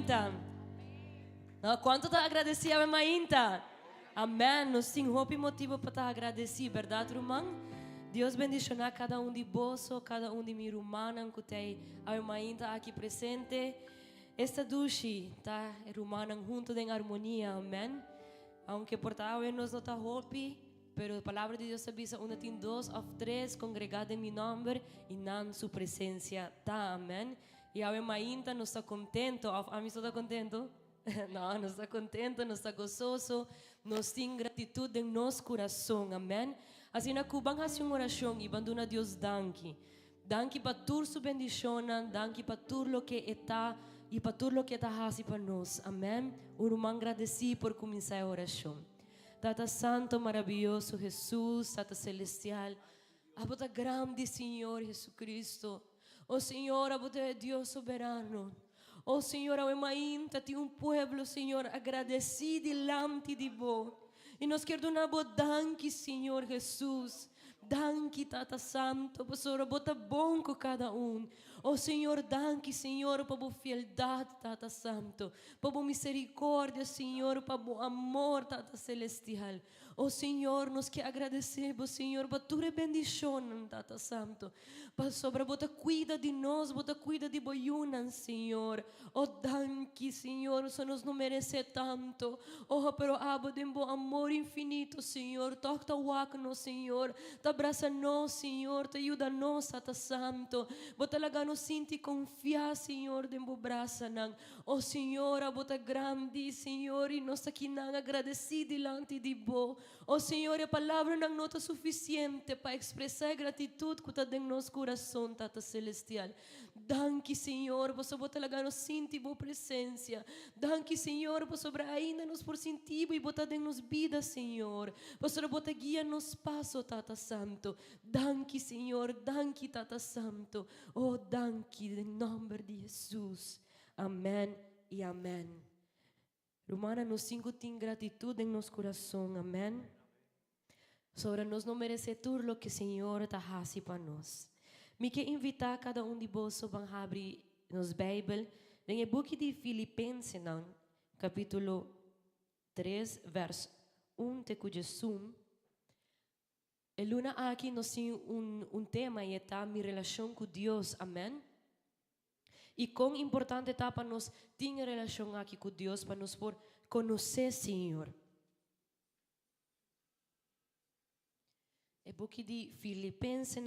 Mainta. No, quanto está agradecida a Mainta? Amém. Nós temos hope e motivo para estar agradecido, verdade, irmão? Deus bendicionar cada de vós, cada de minha irmã, que tem a Mainta aqui presente. Esta duche tá irmã junto em harmonia, amém. Aunque por tal nós não está hope, pero a palavra de Deus avisa onde tem dois ou três congregados em meu nome e na sua presença, tá, amém. E a Mainta não está contento, a mim está contento? Não, não está contento, não está gozoso, nós temos gratitude em nosso coração, amém. Assim, na Cuba, fazer uma oração e abandona Deus, danke. Danke para toda sua bendição, danke para tudo o que está e para tudo o que está fazendo para nós, amém. Irmão, agradecido por começar a oração. Tata Santo, maravilhoso Jesus, Tata Celestial, abota grande Senhor Jesucristo. Oh Senhor, abota Deus soberano. Oh Senhor, a Mainta tem pueblo, Senhor, agradecido diante de vós. E nós queremos dar danke, Senhor Jesus. Danke, Tata Santo, Pastor, bota bom com cada Oh Senhor, danke, Senhor, para a fieldade, Tata Santo, para a misericórdia, Senhor, para o amor, Tata Celestial. Oh Senhor, nós que agradecemos, Senhor, para tua bendição, Tata Santo. Pastor, bota cuida de nós, bota cuida de boiunan, Senhor. Oh, danke, Senhor, só nos não merece tanto. Oh, pero abo de bom amor infinito, Senhor. Toca o acno, Senhor. Te abraça nós, Senhor. Te ajuda nós, Tata Santo. Bota lagar nos sinti confiar, Senhor, de bom braço, nang. Oh, Senhor, bota grande, Senhor, e nós aqui nang agradecido diante de vós. Oh, Senhor, a palavra não está suficiente para expressar a gratitude que está dentro do nosso coração, Tata Celestial. Danke, Senhor, por sobre talaga nos sinti boa presença. Danke, Senhor, por sobre ainda nos por sentir e botar dentro nos vidas, Senhor. Por sobre botar guia nos passo, Tata Santo. Danke, Senhor, danke, Tata Santo. Oh, danke, em nome de Jesus. Amém e amém. Romana, nos cinco tem gratitude em nosso coração, amém. Sobre nós não merece tudo o que o Senhor está fazendo para nós. Me quer invitar cada de vós a abrir nos Bíblia, no book de Filipenses, capítulo 3, verso 1 te cujesum. E luna aqui nós temos tema e é minha relação com Deus, amém. E quão importante está para nós ter relação aqui com Deus, para nós por conhecer Senhor. E book de Filipenses,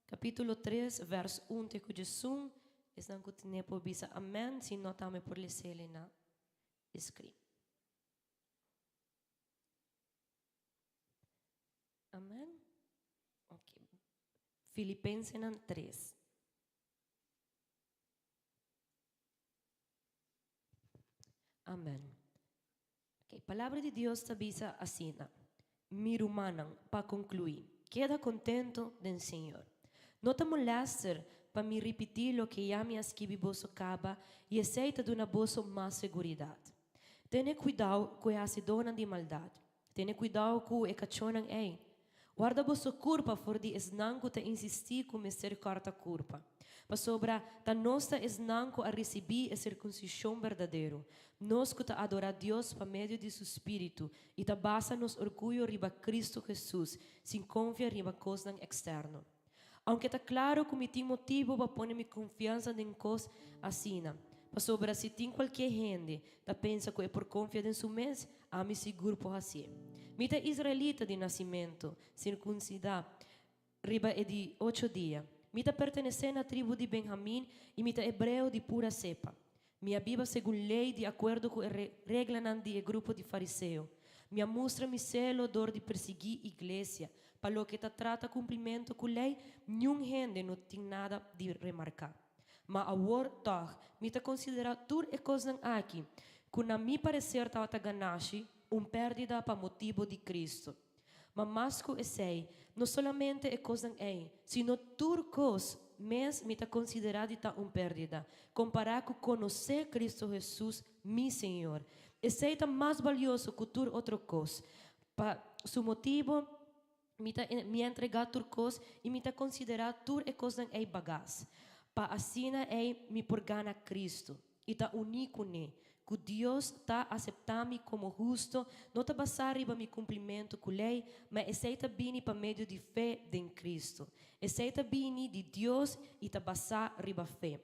capítulo 3, verso 1 te cujesum. Es não continue por bisa amém, se não tame por ler na escrito. Amém? Ok. Filipenses 3. Amém. Ok, palavra de Deus te avisa assim, mi humano, para concluir, queda contento del Senhor. Não te molestes para me repetir o que já me escrevi vosso caba e aceita de uma vossa mais seguridade. Tenha cuidado com a dona de maldade. Tenha cuidado com o cachonan ei. Guarda vosso culpa for de esnanco te insistir com ser corta culpa. Para sobra, ta nossa esnanco a receber a circuncisão verdadeiro. Nós que ta adorar Deus por meio de seu Espírito e ta basa nos orgulho riba Cristo Jesus, sem confiar riba coisa externo. Aunque está claro que me tem motivo para pôr minha confiança em coisas assim. Para sobra, se tem qualquer gente que pensa que é por confiar em seu mês, a me seguro por assim. Me é israelita de nascimento, circuncidado, riba é de 8 dias. Me pertence à tribo de Benjamim e me hebreu de pura cepa. Minha Bíblia segundo lei de acordo com a regra de grupo de fariseu. Minha mostra me celo dor de perseguir a igreja, para o que trata cumprimento com lei, nenhum gente não tem nada de remarcar. Mas agora, toch, me considera tudo e coisas aqui, que na mi parecer estava ganache, perdida para motivo de Cristo. Mas mais que sei, não somente é coisa sino tudo coisa, mas me considerada perdida, comparado com conhecer Cristo Jesus, meu Senhor. Esse é mais valioso que tudo outra coisa. Para seu motivo, me entregar tudo coisa e me considerar tudo é coisa bagagem. Para assim me por gana Cristo. ita único ne. Que Deus está aceitando como justo, não está basado em meu cumprimento com a lei, mas aceita bem para meio de fé em Cristo. Aceita bem de Deus e está basado em fé.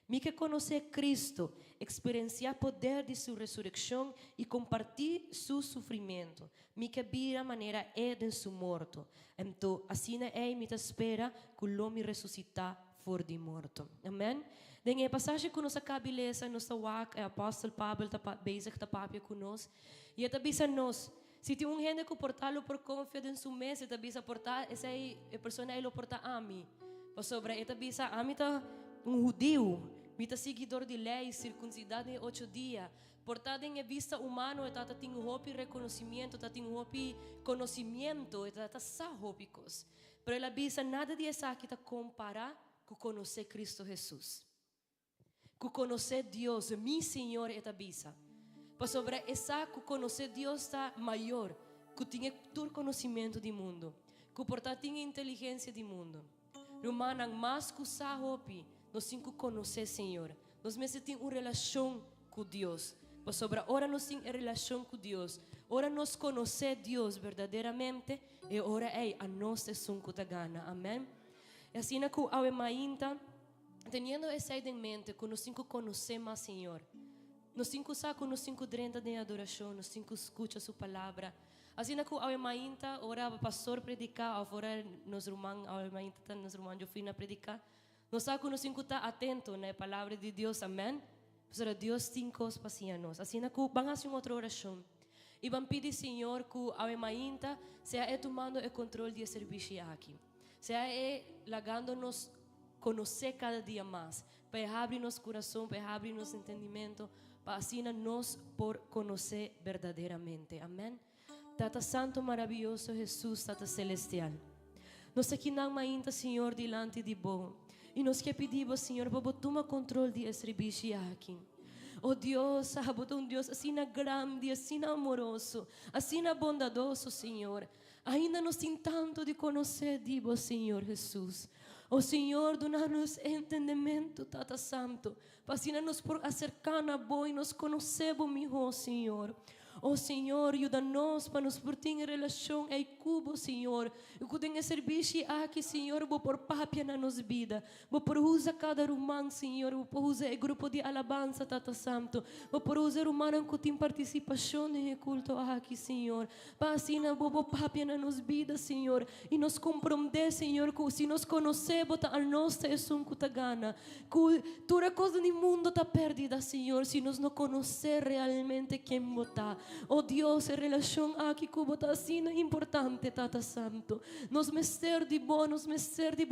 Me que conhecer Cristo, experienciar o poder de sua ressurreição e compartilhar seu sofrimento. Me que ver a maneira de sua morte. Então, assim me espera que o homem ressuscitar fora de morto. Amém? Dengue passagem que nós acabamos de ler, nós o apóstolo Pablo está bezig está papia conosco. E está bisa nós, se tem gente que portá-lo por confiança em seu mês, está bisa portar, essa pessoa ele porta a mim. Por sobre, está bisa a mim está judeu, está seguidor de lei, circuncidado em 8 dias. Portado em vista humano, está tem hopi reconhecimento, está tem hopi conhecimento, está sahópicos. Pero ela bisa nada de essa que está comparar com conhecer Cristo Jesus. Que conhecer Deus, meu Senhor, é a bisa. Para sobre essa que conhecer Deus está maior, que tinha todo conhecimento do mundo, que portar tinha inteligência do mundo. Romana, mais que sabe, nós temos que conhecer Senhor. Nós mesmos temos uma relação com Deus. Para sobre ora nós temos uma relação com Deus. Ora nós conhecer Deus verdadeiramente e ora a nós é que ta gana. Amém? E assim que a mainta tendo essa ideia em mente, que nós temos que conhecer mais Senhor. Nós temos que usar, nós temos que drenta de adoração, nós temos que escutar sua palavra. Assim que a mainta, ora o pastor predicar, agora nós irmãos, a mainta nós irmãos eu fui na predicar. Nós sabemos que nós temos que estar atentos na palavra de Deus, amém? Porque Deus tem coisas para nós. Assim que vamos fazer outra oração. E vamos pedir, Senhor, que a mainta seja tomando o controle do serviço aqui. Seja lagando-nos conhecer cada dia mais, para abrir nosso coração, para abrir nosso entendimento, para assim nós por conhecer verdadeiramente. Amém? Tata Santo maravilhoso Jesus, Tata Celestial. Nós aqui não ainda, Senhor, diante de bom. E nós que pedimos, Senhor, para tomar controle de serviço aqui. Oh Deus, sabe, um Deus assim grande, assim amoroso, assim bondadoso, Senhor. Ainda nós temos tanto de conhecer de vós, Senhor Jesus. Oh Senhor, dá-nos entendimento, Tata Santo, para assim nos por acercar a vós e nos conhecemos melhor, Senhor. Oh Senhor, ajuda-nos para nos por ter relação aí cubo, Senhor. E que tenha serviço aqui, Senhor, vou por papia na nossa vida. Vou por usar cada irmão, Senhor. Vou por usar o grupo de alabança, Tata Santo. Vou por usar o irmão que tem participação no culto aqui, Senhor. Para assim, vou por papia na nossa vida, Senhor. E nos comprometer, Senhor, que se nos conhecemos, a nossa é que te gana. Que toda coisa do mundo está perdida, Senhor, se nós não conhecer realmente quem votar. Oh Deus, a relação aqui com você assim é importante, Tata Santo. Nos mestre de boa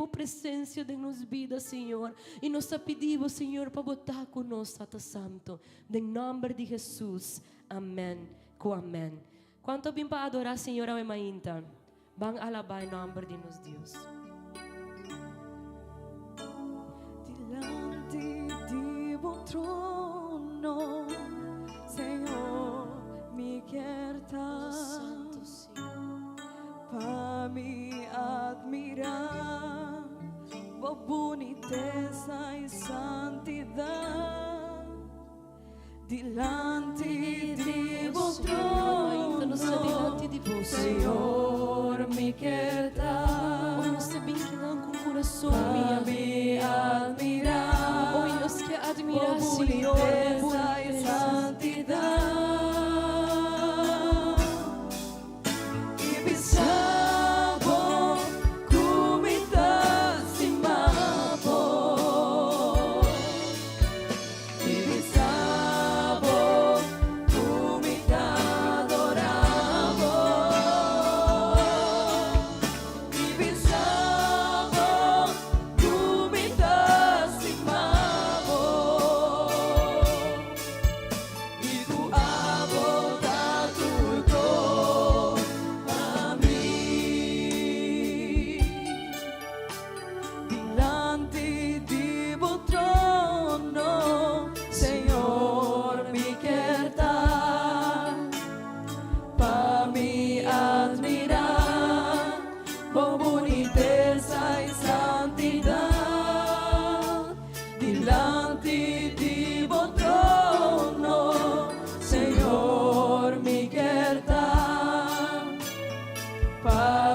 presença de nossa vida, Senhor. E nós pedimos, Senhor, para votar conosco, Tata Santo. Em nome de Jesus. Amém. Com amém. Quanto bem para adorar, Senhor, a mainta. Bang alabar em nome de nosso Deus. Delante de bom trono, Senhor, me quer estar Santo Senhor, para me admirar, a boniteza e santidade. Delante de bom ainda nós trono, delante de vós, Senhor, me quer estar Oh, nós sabemos que não com coração, para me admirar, Oh, nós que admirar, a Senhor, boniteza e santidade.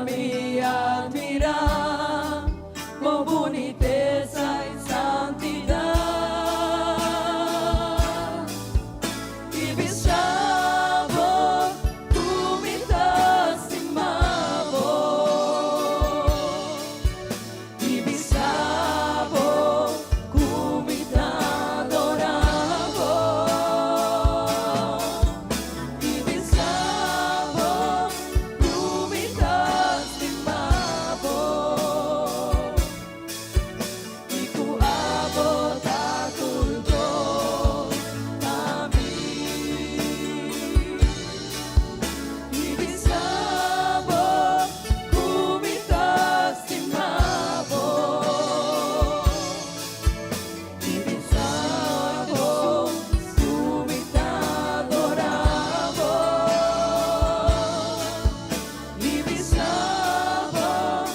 mi admirar, oh boniteza y santidad. Y mi sabor, tú me das y mi sabor, tú me adoravo. Y mi sabor, tú me das y tu amo da culto a mí. Y mi sabor, tú me das y mi sabor, tú me adoravo. Y mi sabor,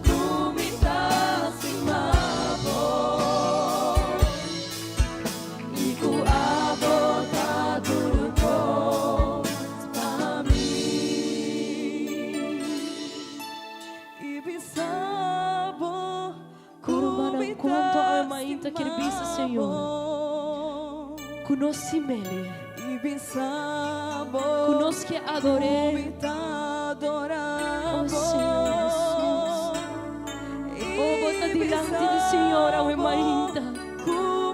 tú me das y tu amo da culto a mí. Y mi sabor, Kurumana quanto a mainta que visa Senhor. Conosci mele. E mi sabor, Conosco que adorei. me adoravo. Oh Senhor Jesus. Oh, bota diante do Senhor a mainta.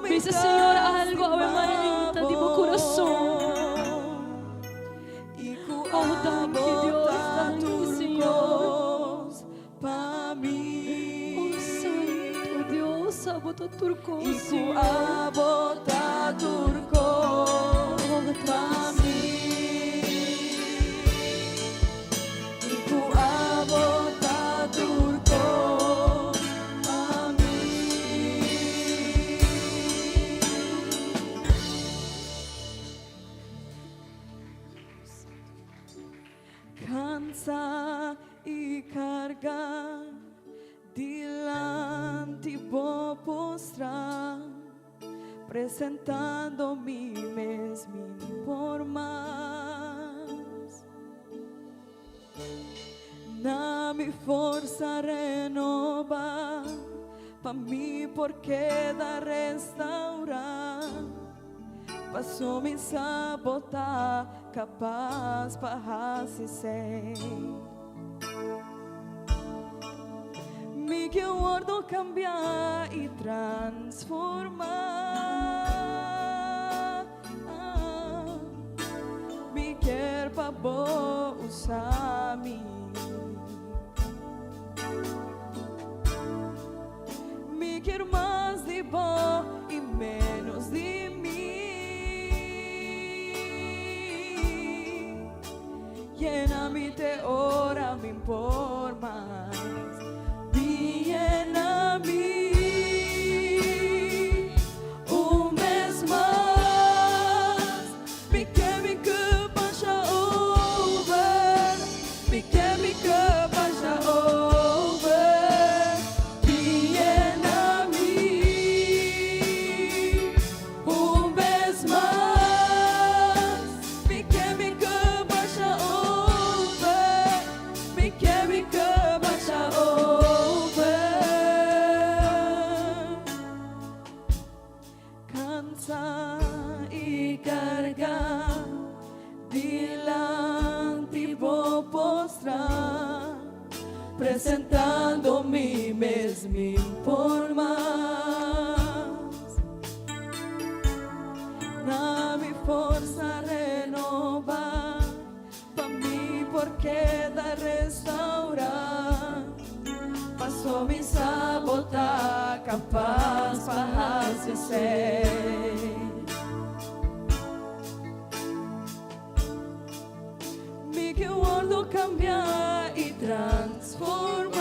Dice Senhor algo a mainta de meu coração. Oh, danke Deus, danke Senhor. Para mim. Oh Santo Deus, saboto turco. E tu a botar turco para mim. E tu a botar turco para mim. Cansa e carga delante vou postrar, apresentando mim mesmo por mais. Na minha força renovar, para mim porque da restaurar. Passou me sabotar, capaz para se ser. Me que o ordo cambiar e transformar. Me quer para boa usar mim. Me quer mais de bom e menos de mim. Llena-me de ora, me impor mais. Llena-me vez mais. Me quer me culpa já over. Me quer me culpa já over. Llena-me vez mais. Me quer me culpa já over. Me quer me culpa já over. Cansa e carga delante vou postrar, apresentando mim mesmo por mais. Na minha força renovar, para mim porque da restaurar. Passou me sabotar, capaz para se ser. Me que o ordo cambiar e transformar.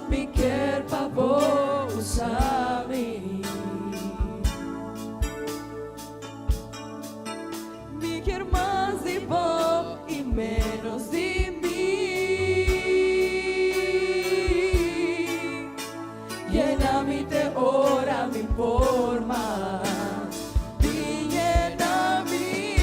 Me quer para boa usar mim. Me quer mais de bom e menos de mim. Llena-me de ora, me por mais. Llena-me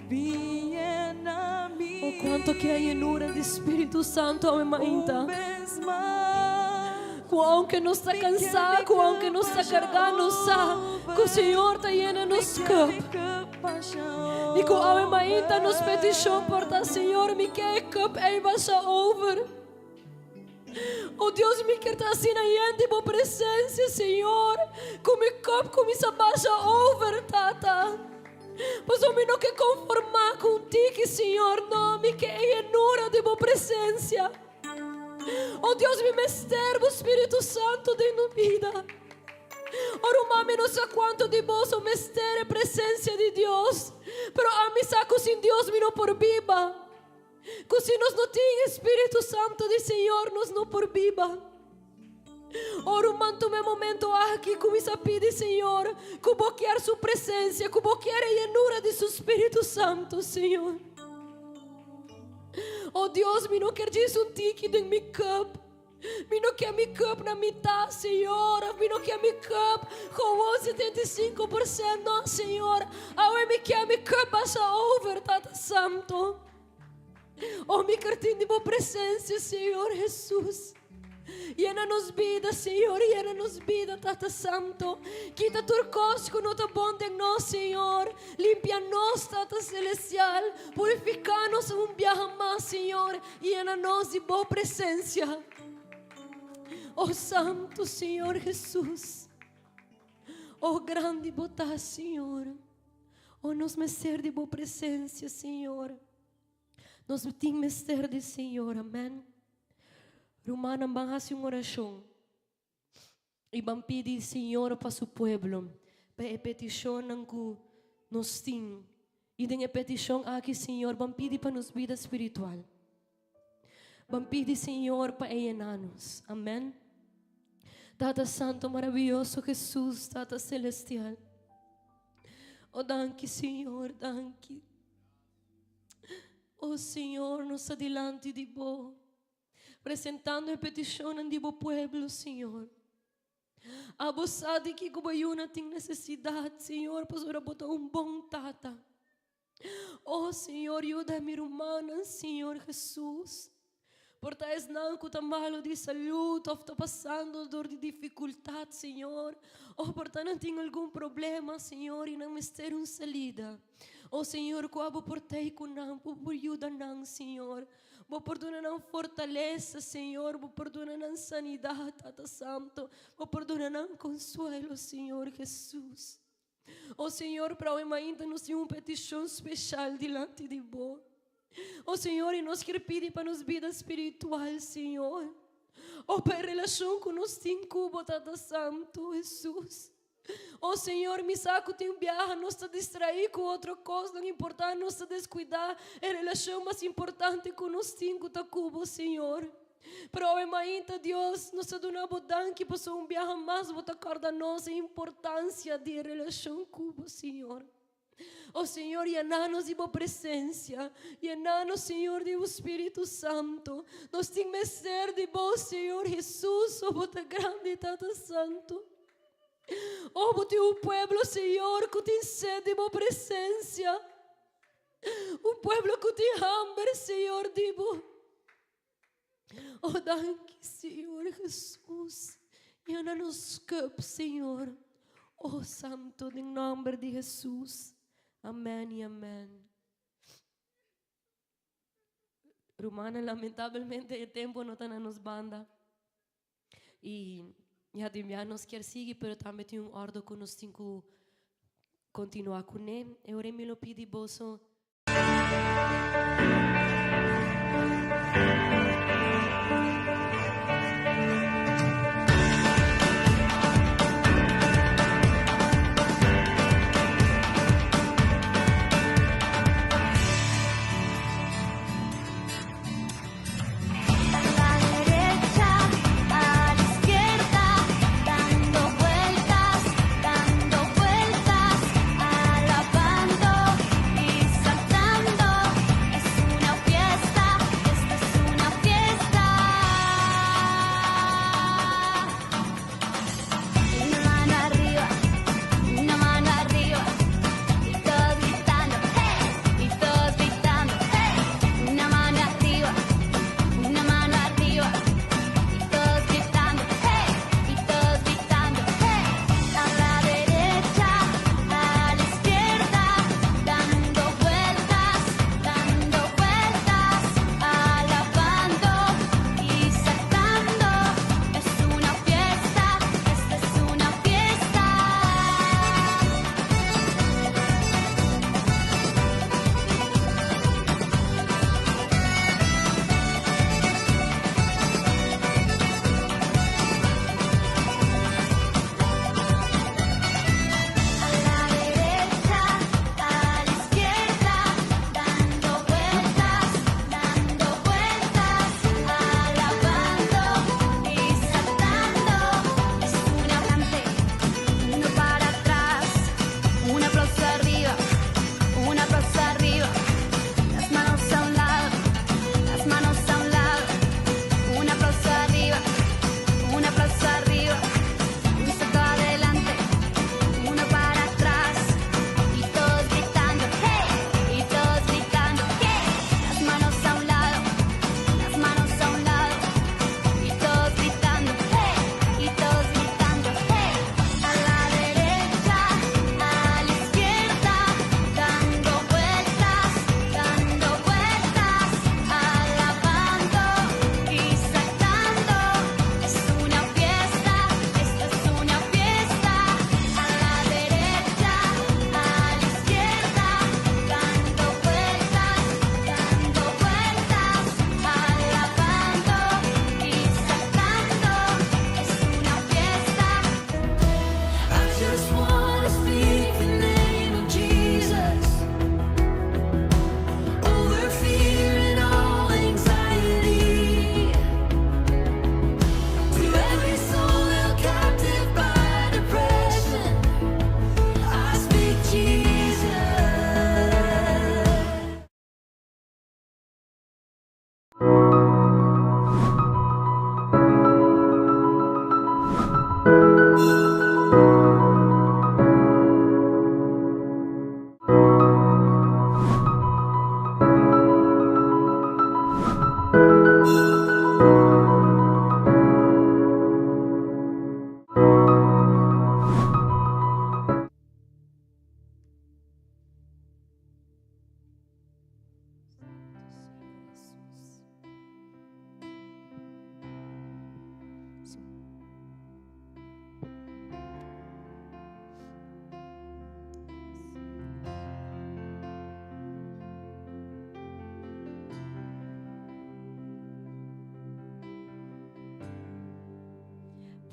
viene a mí. Oh, quanto que a llenura do Espírito Santo, oh, mainta. Una vez más. Aunque não está cansado, aunque não está cargando, que o Senhor está llenando nos cup. E que a mainta nos petição porta, Senhor, me quer cup e baixa over. Oh Deus, me quer estar assim na tua presença, Senhor. Que meu cup começa a baixar over, tata. Pois eu não quero conformar contigo, Senhor, não, me quer llenura de tua presença. Oh Deus, me mestervo Espírito Santo de minha vida. Ora, mami, não sei quanto de vós o mestere a presença de Deus. Pero a mim saco sem Deus me não por viva. Que se nós não temos Espírito Santo de Senhor, nós não por viva. Ora, manto meu momento aqui, começa a pedir, Senhor, que vou querer sua presença, que vou querer a llenura de seu Espírito Santo, Senhor. Oh Deus, me não quer dizer um tique em meu cup. Me não quer meu cup na metade, Senhor. Me não quer meu cup com 75%, não, Senhor. Agora me quer meu cup baixa over, Tata Santo. Oh, me quer ter de boa presença, Senhor Jesus. Llena-nos vida, Senhor, llena-nos vida, Tata Santo. Quita turcos que não está bom em nós, Senhor. Limpia-nos, Tata Celestial. Purifica-nos um viaje mais, Senhor. Llena-nos de boa presença. Oh, Santo Senhor Jesus. Oh, grande botar, Senhor. Oh, nos meser de boa presença, Senhor. Nos temos meser de Senhor, amém. Rumana banhas uma oração e vamos pedir, Senhor, para o povo, para a petição que nós temos. E tem a petição aqui, Senhor, vamos pedir para nos vida espiritual. Vamos pedir, Senhor, para llenar-nos. Amém. Tata Santo, maravilhoso Jesus, Tata Celestial. Oh, danke, Senhor, danke. Oh, Senhor, nos adelante de vós. Presentando a petição de meu povo, Senhor. A você sabe que como eu tem necessidade, Senhor, para botar bom tata. Oh, Senhor, ajuda a minha irmã, Senhor Jesus. Por tais não que está malo de saúde, ou está passando dor de dificuldade, Senhor. Ou por não tem algum problema, Senhor, e não me ter uma salida. Oh, Senhor, que eu portei com não, por ajuda não, Senhor. Vou perdonar não fortaleza, Senhor. Vou perdonar não sanidade, Tata Santo. Vou perdonar não consuelo, Senhor Jesus. Oh, Senhor, para o ainda nos tem uma petição especial diante de vós. Oh, Senhor, e nós queremos pedir para nos vida espiritual, Senhor. Oh, para a relação que nós temos com o Tata Santo, Jesus. Oh, Senhor, me saco tem um viagem, não está distraído com outra coisa, não importa, não está descuidar. É a relação mais importante que nós temos com o Senhor. Pero ainda, Deus, nos dá uma bodanha que passou um viagem mais, vou acordar nós a importância de relação com o Senhor. Oh, Senhor, llena-nos de boa presença, llena-nos, Senhor, de o Espírito Santo. Nós temos que ser de vós, Senhor Jesus, oh, bota grande, Tata Santo. Oh, bote um povo, Senhor, que tem sede de boa presença. Um povo que tem hambre, Senhor, de boa. Oh, danke, Senhor Jesus. Llena-nos cup, Senhor. Oh, Santo, em nome de Jesus. Amém e amém. Romana, lamentavelmente, o tempo não está nos banda. E já nos quer seguir, mas também tem ordem que nós temos que continuar com ele. Eu me lo pedi, bolso. Alabando y saltando, es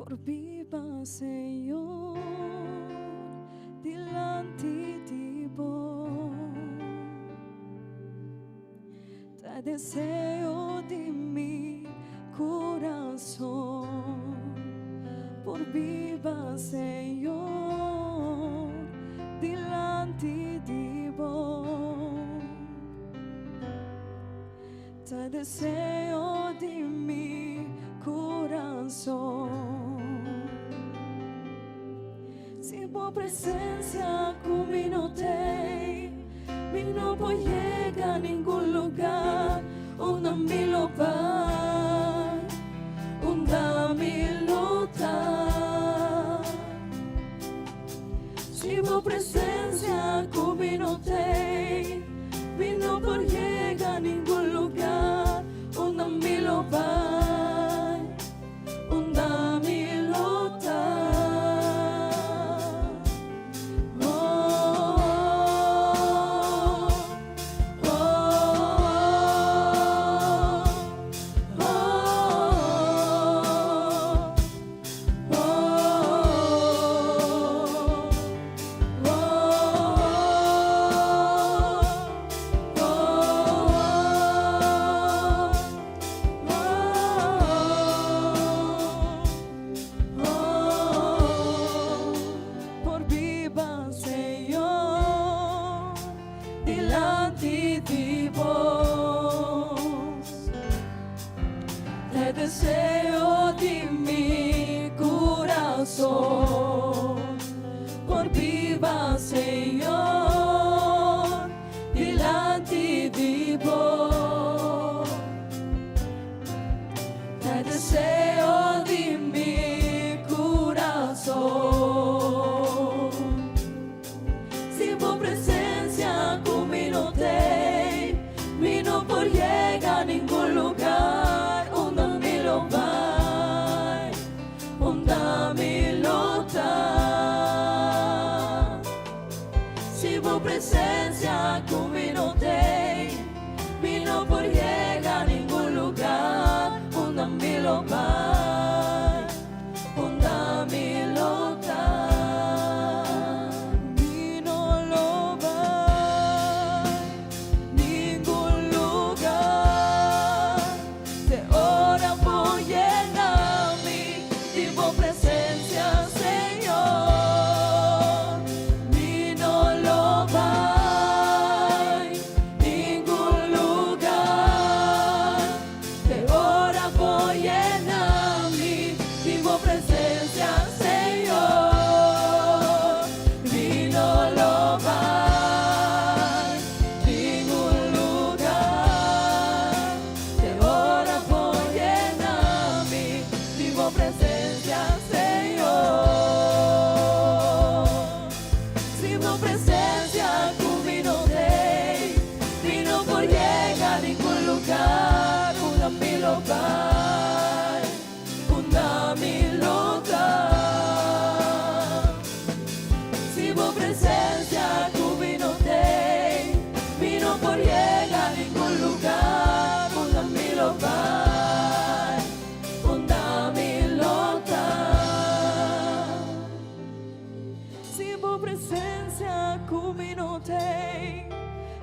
por viva, Señor, delante de vos. Te deseo de mi corazón, por viva, Señor, delante de vos. Te deseo de mi corazón. Si por presencia conmigo mi no puedo llegar a ningún lugar donde me lo va, donde me lo da. Si por presencia conmigo mi no puedo llegar a ningún lugar donde me lo va, donde me lo da. Te deseo de mi corazón, por viva, Señor, delante de vos. Te deseo de mi corazón. Si por presencia conmigo mi no por llegar a ningún lugar donde me lo va, donde me lo da. Si por presencia conmigo mi no por llegar a ningún lugar donde me lo va, donde me lo da.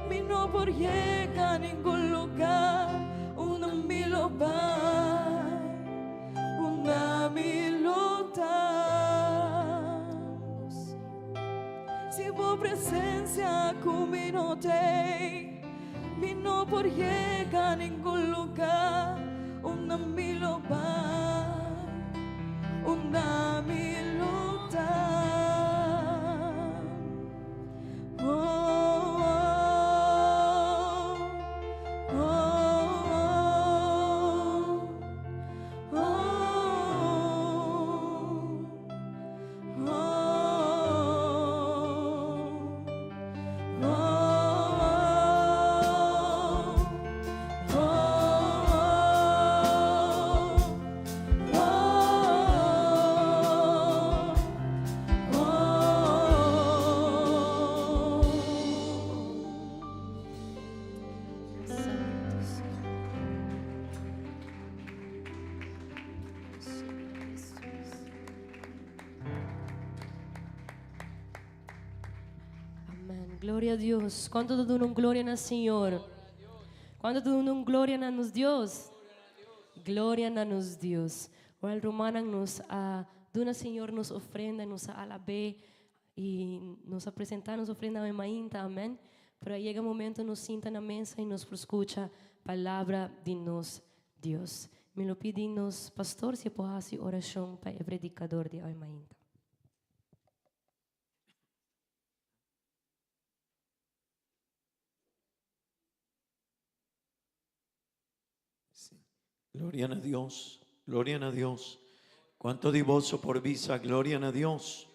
Mi no por llegar a ningún lugar donde me lo va, donde me lo da. Si por presencia conmigo mi no por llegar a ningún lugar donde me lo va, donde me lo da. Glória a Deus. Quanto tu dão glória no Senhor? Quanto tu dão glória na nos Deus? Glória na nos Deus. Oral Romanang nos duna Senhor nos ofrenda, nos alabe e nos apresentar nos ofrenda a mainta, amém? Pero chega o momento nos sinta na mesa e nos escuta a palavra de nos Deus. Me lo pedimos, pastor, se pode fazer oração para o predicador de mainta. Gloria a Dios, gloria a Dios. Cuánto divoso por visa, gloria a Dios,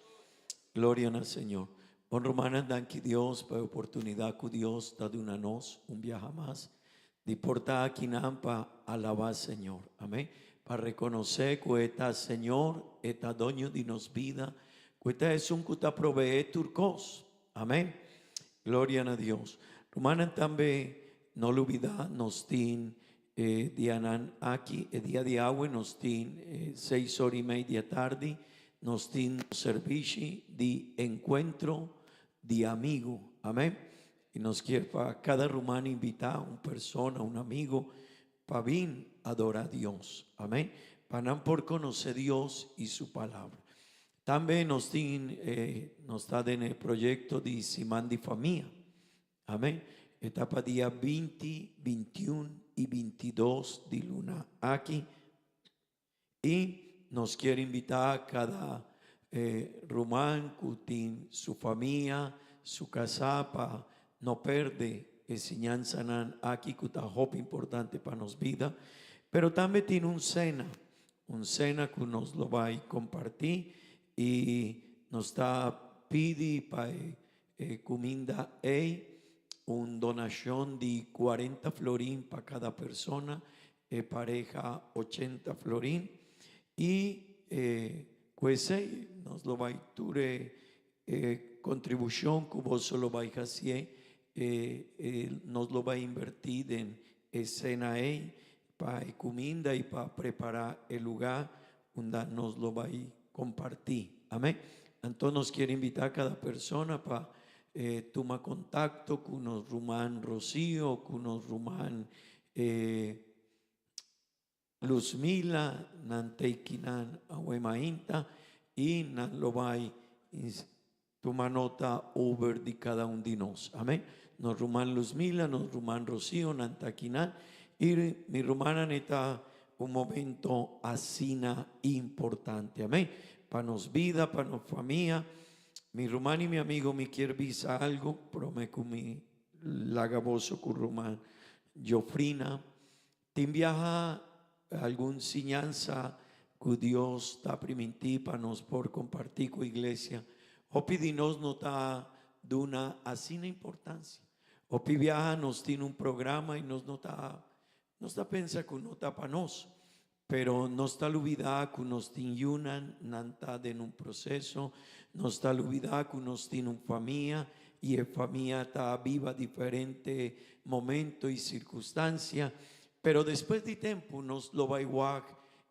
gloria al Señor. Bon romana danki Dios por oportunidad que Dios está de una nos, un viaje más, de portar aquí nampa alabar Señor, amén. Para reconocer que está Señor, está dueño de nos vida, que está es un que está provee turcos, amén. Gloria a Dios. Romana también no lo olvida, nos tin dianan aquí el día de agua nos tin 6:30 tarde nos tin servicio de encuentro de amigo, amén. Y nos quiere para cada romano invitar a una persona, un amigo, para venir a adorar a Dios, amén. Para por conocer Dios y su palabra. También nos está en el proyecto de Simán de Familia, amén. Etapa día 20, 21 y 22 de luna aquí. Y nos quiere invitar a cada román que tiene su familia, su casa, para no perder enseñanza aquí, que está muy importante para nos vida. Pero también tiene un cena que nos lo va a compartir y nos está pidiendo para comida una donación de 40 florín para cada persona, pareja 80 florín y pues nos lo va a dar contribución que vos lo vais a hacer, nos lo va a invertir en escena para comida y para preparar el lugar donde nos lo va a compartir, amén. Entonces nos quiere invitar a cada persona para toma contacto con los rumán Rocío, con los rumán Luzmila, Nanteikinan Ahuemainta y nan lo va a tomar nota over de cada uno de nosotros, amén. Nos rumán Luzmila, nos rumán Rocío, Nantaquinan y mi rumana neta un momento asina importante, amén. Para nos vida, para nos familia. Mi román y mi amigo me quiere visar algo, prometo mi lagaboso con román Jofrina. Te viaja alguna enseñanza que Dios está permitiendo para nos por compartir con la iglesia. O pedinos no está de una así importancia. O viaja nos tiene un programa y nos no está pensa que no está para nos. Pero no está olvidado que nos tienen nanta en un proceso, no está olvidado que nos tiene una familia y la familia está viva diferentes momentos y circunstancias, pero después de tiempo nos lo va igual,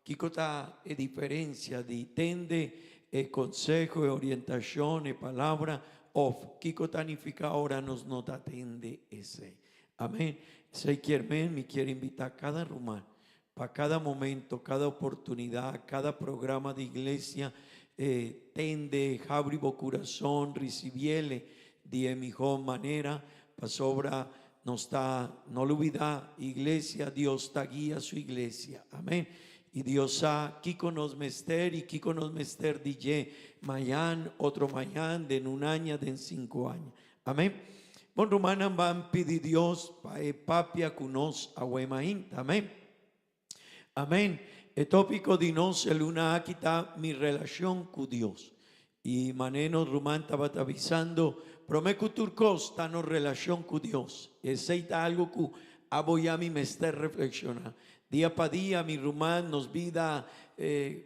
que está la diferencia de tende consejo, orientación, palabra, o que significa ahora nos no atende ese, amén. Si quiere, me quiere invitar a cada romano. Para cada momento, cada oportunidad, cada programa de iglesia, tende, abrivo corazón, recibiele de mejor manera, para sobra, no lo olvida, iglesia, Dios está guía su iglesia, amén. Y Dios sabe, aquí con nos mester, y aquí con nos mester, DJ, mañana, otro mañana, de un año, de 5 años, amén. Bon romana van pedir Dios, para papia con nos ahuemain, amén. Amén. El tópico de nos el una aquí está mi relación con Dios. Y maneno román estaba avisando, prometo turcos está en relación con Dios. Ese está algo que voy a mi mester reflexionar. Día para día mi román nos vida,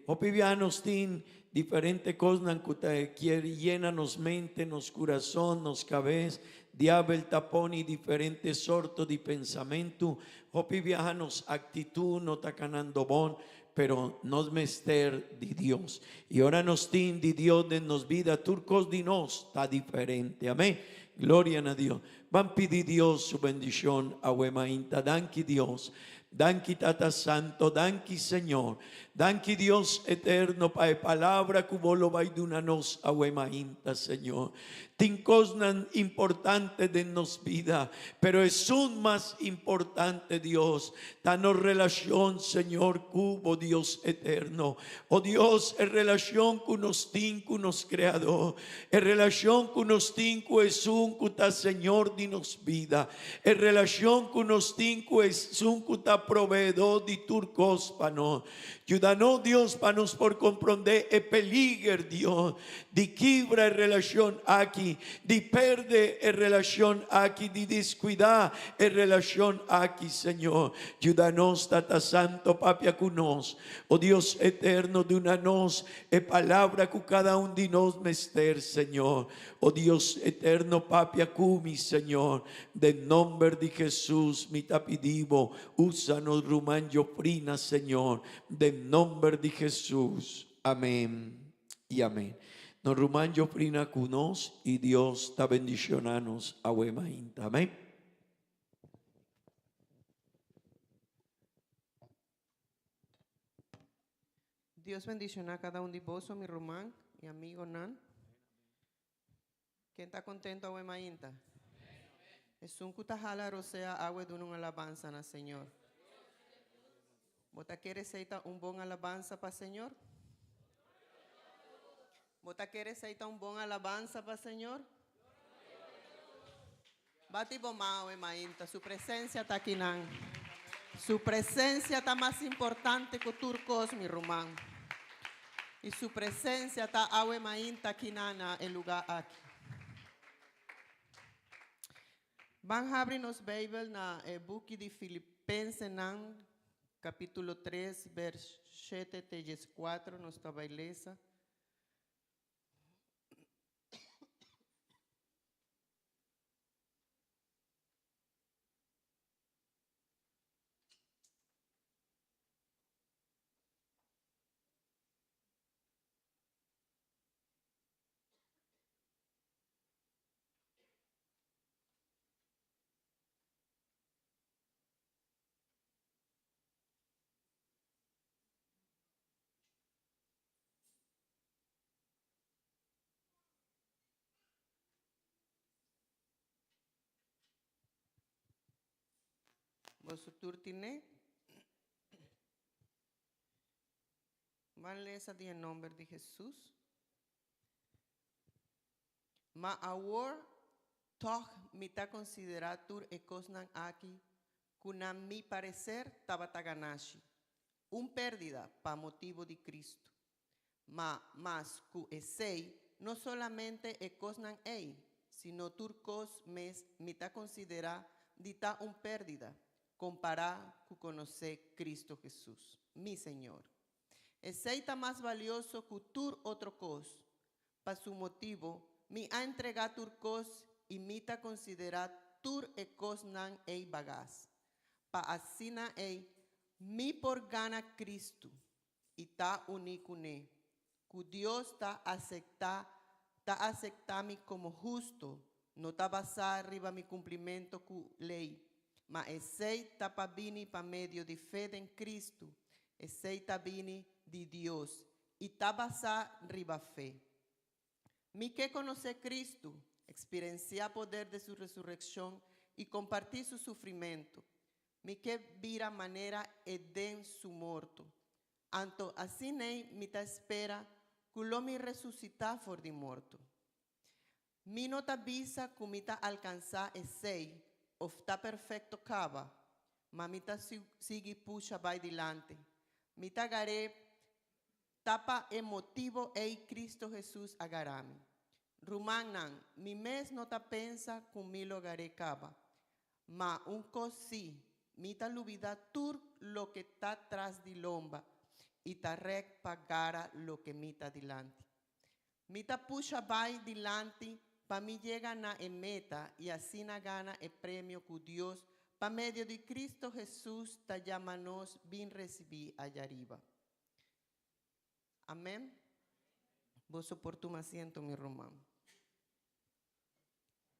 opivianos tienen diferentes cosas que quiere llena nos mente, nos corazón, nos cabeza. Diablo tapón y diferentes sortos de pensamiento. Hopi viajanos actitud no está ganando bon, pero nos mester de Dios. Y ahora nos tiene de Dios de nos vida, turcos de nos está diferente. Amén. Gloria a Dios. Van a pedir Dios su bendición a Huemainta. Danki Dios. Danki Tata Santo. Danki Señor. Danki Dios eterno. Pae palabra kubolo vaidunanos a Huemainta, Señor. Tincosnan importante de nos vida, pero es un más importante Dios. Danos relación, Señor, cubo Dios eterno. Oh Dios, en relación con nos tincu nos creador. En relación con nos tincu es un cuta Señor dinos vida. En relación con nos tincu es un cuta proveedor di turcos pano. Ayúdanos Dios para nos por comprender el peligro Dios. Di quibra en relación aquí. Di perde en relación aquí. Di descuidar en relación aquí, Señor. Ayúdanos, Tata Santo, papia cunos. Oh Dios eterno, de una nos, e palabra que cada uno de nos mester, Señor. Oh Dios eterno, papia cumi, Señor. De nombre de Jesús, mi tapidivo, úsanos, rumán, yoprina, Señor. De nombre de Jesús. Amén y amén. Nos rumán, yoprina, cunos, y Dios ta bendicionanos a Huemainta. Amén. Dios bendicionar a cada un de vos, mi Román y amigo Nan. ¿Quién está contento a Huemainta? Es un cutajala rosea agua de una alabanza na Señor. ¿Vota quiere seita un buen alabanza para Señor? ¿Vota quiere seita un buen alabanza para Señor? Bati bomao Huemainta, su presencia está aquí Nan. Su presencia está más importante que turcos, mi Román. Y su presencia está a Huemainta aquí nana el lugar aquí. Van a abrir nos Bible na buki de Filipenses nan capítulo 3 vers 7 tejes 4 nos tabailesa. Vosotros tiene van a leer en nombre de Jesús. Ma awor toch mita consideratur e cosnan aquí kuna mi parecer tabataganashi. Un pérdida pa motivo de Cristo. Mas cu esei no solamente e cosnan ei, sino turcos mes mita considera dita un pérdida. Comparar con conocer Cristo Jesús, mi Señor. Ese más valioso que tur otro cos, para su motivo, mi ha entregado turcos y mita considerar tur e cos nan ei bagas. Pa asina ei, mi por gana Cristo, y ta unicune, que Dios ta acepta mi como justo, no ta basar arriba mi cumplimiento cu ley. Ma esei tapabini pa medio de fe en Cristo, esei tabini de Dios, y tabasa riba fe. Mi que conocer Cristo, experienciar poder de su resurrección y compartir su sufrimiento. Mi que vira manera eden su muerto. Anto así nei mi ta espera, culo mi resucitar for de muerto. Mi no tabisa kumita alcanzar esei, of está perfecto cava, mamita sigue puxa vai dilante. Mita gare tapa emotivo ei Cristo Jesús agarami. Rumanan, mi mes no ta pensa kumilo gare cava, ma un cosi, mita lubida tur lo que ta tras di lomba, y ta rec pagara lo que mita dilante. Mita puxa vai dilante, para mí llega na meta y así na gana el premio que Dios, para medio de Cristo Jesús, ta llamanos bien recibir allá arriba. Amén. Vos soporto un asiento, mi Román.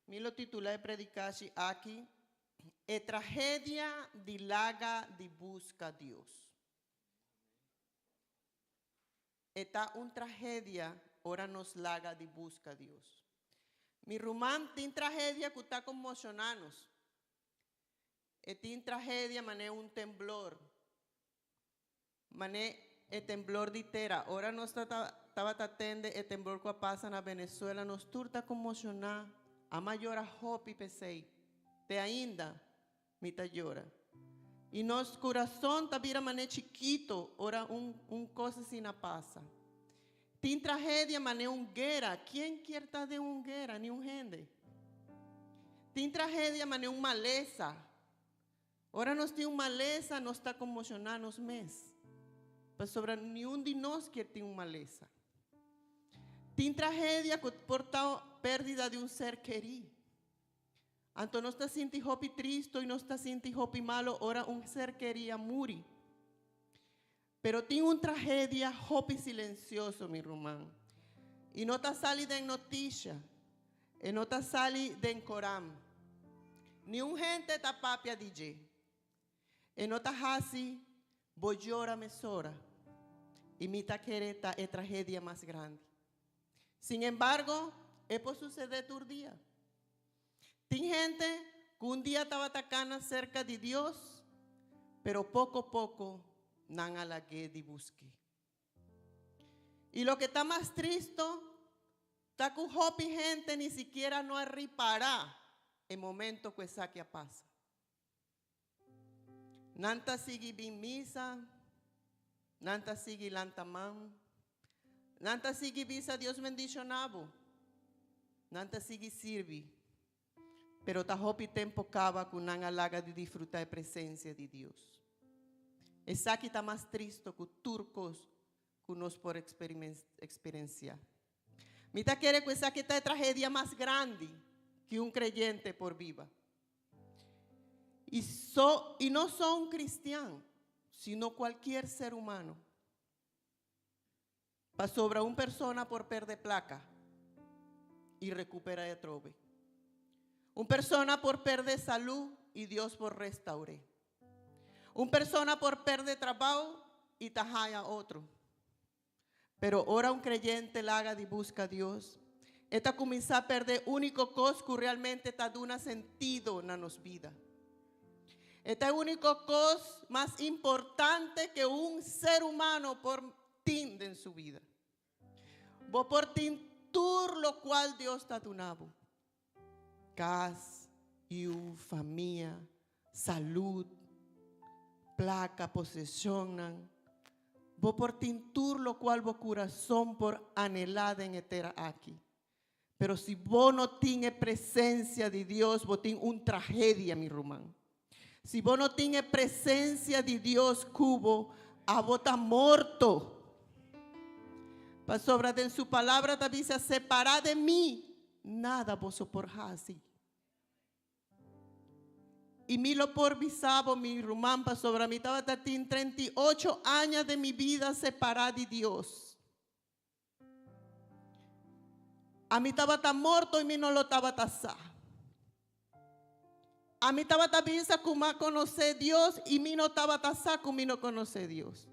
Mi lo titulai predicaci aqui, é tragedia de laga de busca Deus. Está tragedia, ora nos laga de busca Deus. Mi rumán tem tragedia que está conmocionanos. E tem tragedia, mané temblor. Mané temblor de terra. Ora nós estava atendendo o temblor que passa na Venezuela. Nós turta conmocionar. A maior hope pensei. Te ainda me tá llora. E nosso coração tá vira mané chiquito. Ora coisa assim na passa. Tem tragédia, mané guerra. Quem quer estar de guerra? Nenhum gente. Tem tragédia, mané maleza. Ora nós temos maleza, nós está conmocionando nos mês. Mas sobre nenhum de nós quer ter maleza. Tem tragédia por tal pérdida de ser querido. Então nós está sentindo hope triste e nós está sentindo hope malo, ora ser querido muri. Pero tem tragédia hope silencioso, meu irmão. E não está salindo em notícia. E não está salindo em Corão. Nenhum gente está papia DJ. E não está assim, vou chorar mesora. E me está querendo é tragédia mais grande. Sin embargo, é por suceder todo dia. Tem gente que dia estava atacando cerca de Deus, pero pouco a pouco não alagué de busque. E lo que está mais triste, está que hope gente ni siquiera não reparar el momento que esa que pasa. Nanta sigue bin misa, nanta sigue lantamán, nanta sigue visa Dios bendicionado, nanta sigue sirve, pero ta hopi tempo cava con una laga de disfrutar la presencia de Dios. Esa que está más triste que turcos que nos por experienciar. Mita quiere que esa que está tragedia más grande que creyente por viva. Y no son cristianos, sino cualquier ser humano. Para sobre una persona por perder placa y recupera de trove. Una persona por perder salud y Dios por restaurar. Una persona por perder trabajo y tajaya otro. Pero ahora un creyente laga de busca a Dios. Esta comienza a perder único cosa que realmente está dando sentido en nuestra vida. Esta es la única cosa más importante que un ser humano por tiende en su vida. Vos por tintur lo cual Dios está dando. Casa, familia, salud, placa, posesión. Vos por tintur lo cual vos corazón por anhelada en etera aquí. Pero si vos no tienes presencia de Dios, vos tienes una tragedia, mi román. Si vos no tienes presencia de Dios, cubo, a vos está muerto. Para sobra de su palabra, David se separa de mí, nada vos soportás así. Y mi lo por bisabo, mi román, para sobra mí, estaba 38 años de mi vida separada de Dios. A mí estaba tan muerto y mí no lo estaba tasá. A mí estaba tan visa como a conocer Dios y mí no estaba tasá como mí no conocer Dios.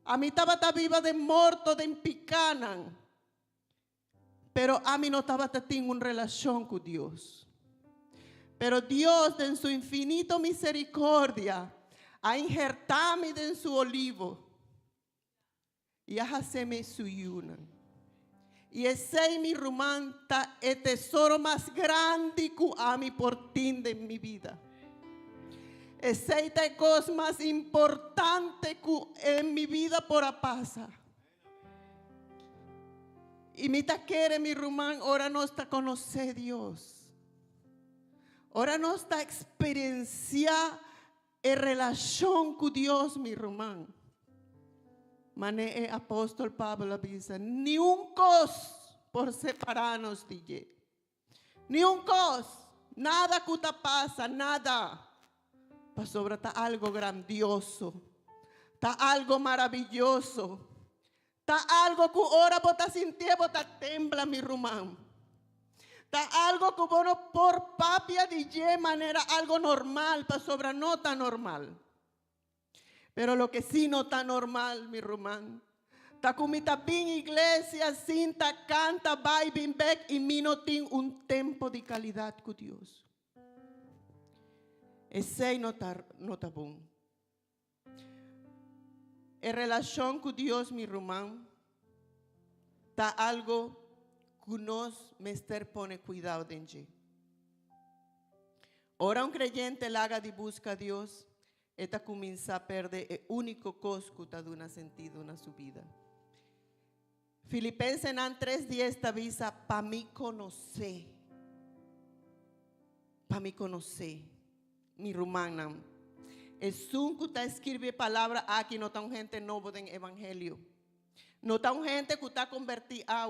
A mí estaba tan viva de muerto, de impicanan. Pero a mí no estaba tan en una relación con Dios. Pero Dios en su infinito misericordia ha injertado en su olivo y ha haceme su yunan. Y ese mi román está el tesoro más grande que a mí por ti en mi vida. Ese es la cosa más importante que en mi vida por pasa. Y mi taquere mi román ahora no está conocer Dios. Ahora no está experienciar en relación con Dios mi román. Mané el apóstol Pablo avisa, ni un cos por separarnos de él. Ni un cos, nada que te pasa, nada. Para sobre está algo grandioso, está algo maravilloso, está algo que ahora vos estás sintiendo, vos tembla mi román. Ta algo que bueno por papia de manera algo normal, para sobra no tan normal. Pero lo que sí no está normal, mi román, ta comita bien iglesia, cinta, canta, vai, bin back y mi no tiene un tiempo de calidad con Dios. Ese no está bom. En relación con Dios, mi román, está algo que nos mester pone cuidado de allí. Ahora un creyente haga de busca a Dios, esta comienza a perder el único cosa que está dando sentido en su vida. Filipenses 3:10 esta avisa, para mí conocer, mi rumana. Es un que está escribe palabra aquí, no está un gente nuevo en evangelio. No está un gente que está convertido a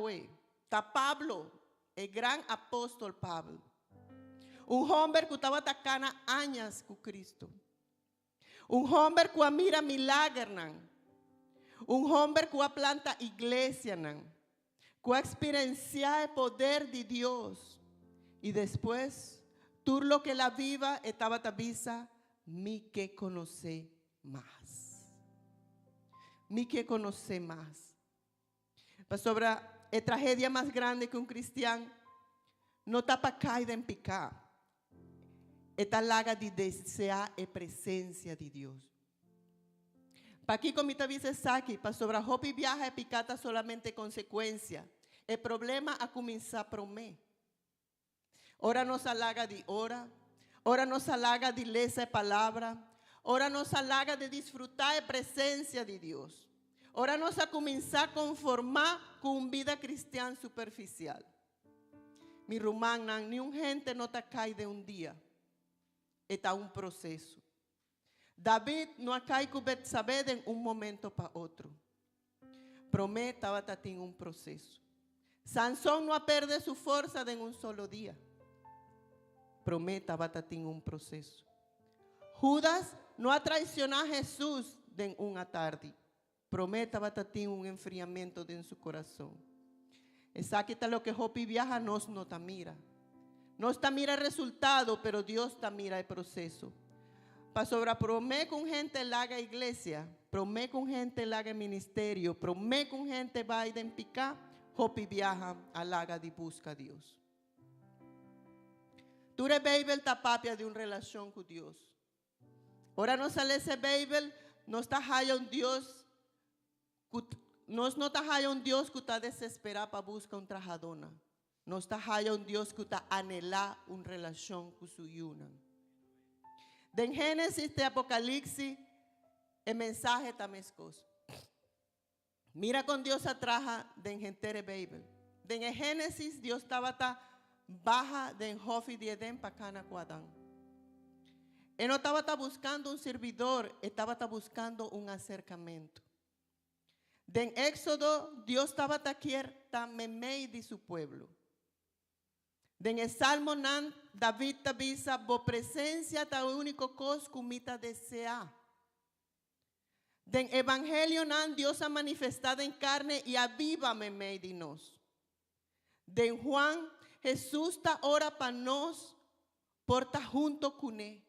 está Pablo, el gran apóstol Pablo. Un hombre que estaba atacando años con Cristo. Un hombre que mira milagros. Un hombre que planta iglesia. Que experiencia el poder de Dios. Y después, tú lo que la viva estaba tabisa, mi que conoce más. Mi que conoce más. Sobre la tragedia más grande que un cristiano no está para caer en picar. Esta laga de desear la presencia de Dios. Para aquí como te dice aquí, para sobre hope y viaja y picata solamente consecuencia. El problema a comenzar por mí. Ora nos halaga de ora, ora nos halaga de leer esa palabra, ora nos halaga de disfrutar la presencia de Dios. Ora nos a comenzar a conformar con vida cristiana superficial. Mi rumana, ni un gente no te cae de un día. Está un proceso. David no cae con Betsabé de un momento para otro. Prometa va a tener un proceso. Sansón no pierde su fuerza de un solo día. Prometa va a tener un proceso. Judas no ha traicionado a Jesús de una tarde. Prometa va a tener un enfriamiento de su corazón. Exacto lo que Hopi viaja nos no te mira. No está mira el resultado, pero Dios está mira el proceso. Para sobre promé con gente laga iglesia, promé con gente laga ministerio, promé con gente va a identificar, Hopi viaja a laga de busca a Dios. Tú eres Bible tapapia de una relación con Dios. Ahora no sale ese Bible, no está haya un Dios, no está haya un Dios que está desesperado para buscar un trajadona. No está haya un Dios que está anhela una relación con su yuna. De Génesis de Apocalipsis, el mensaje también es cosa. Mira con Dios atraja de gente Bible. De Génesis Dios estaba baja de Jofi de Edén para Cana Adán. Él no estaba buscando un servidor, estaba buscando un acercamiento. De Éxodo Dios estaba aquí también de su pueblo. En el Salmo nan David tabisa bo presencia ta único cos cumita desea. En Evangelio nan Dios ha manifestado en carne y aviva me de nos. En Juan Jesús ta ora para nos porta junto con él.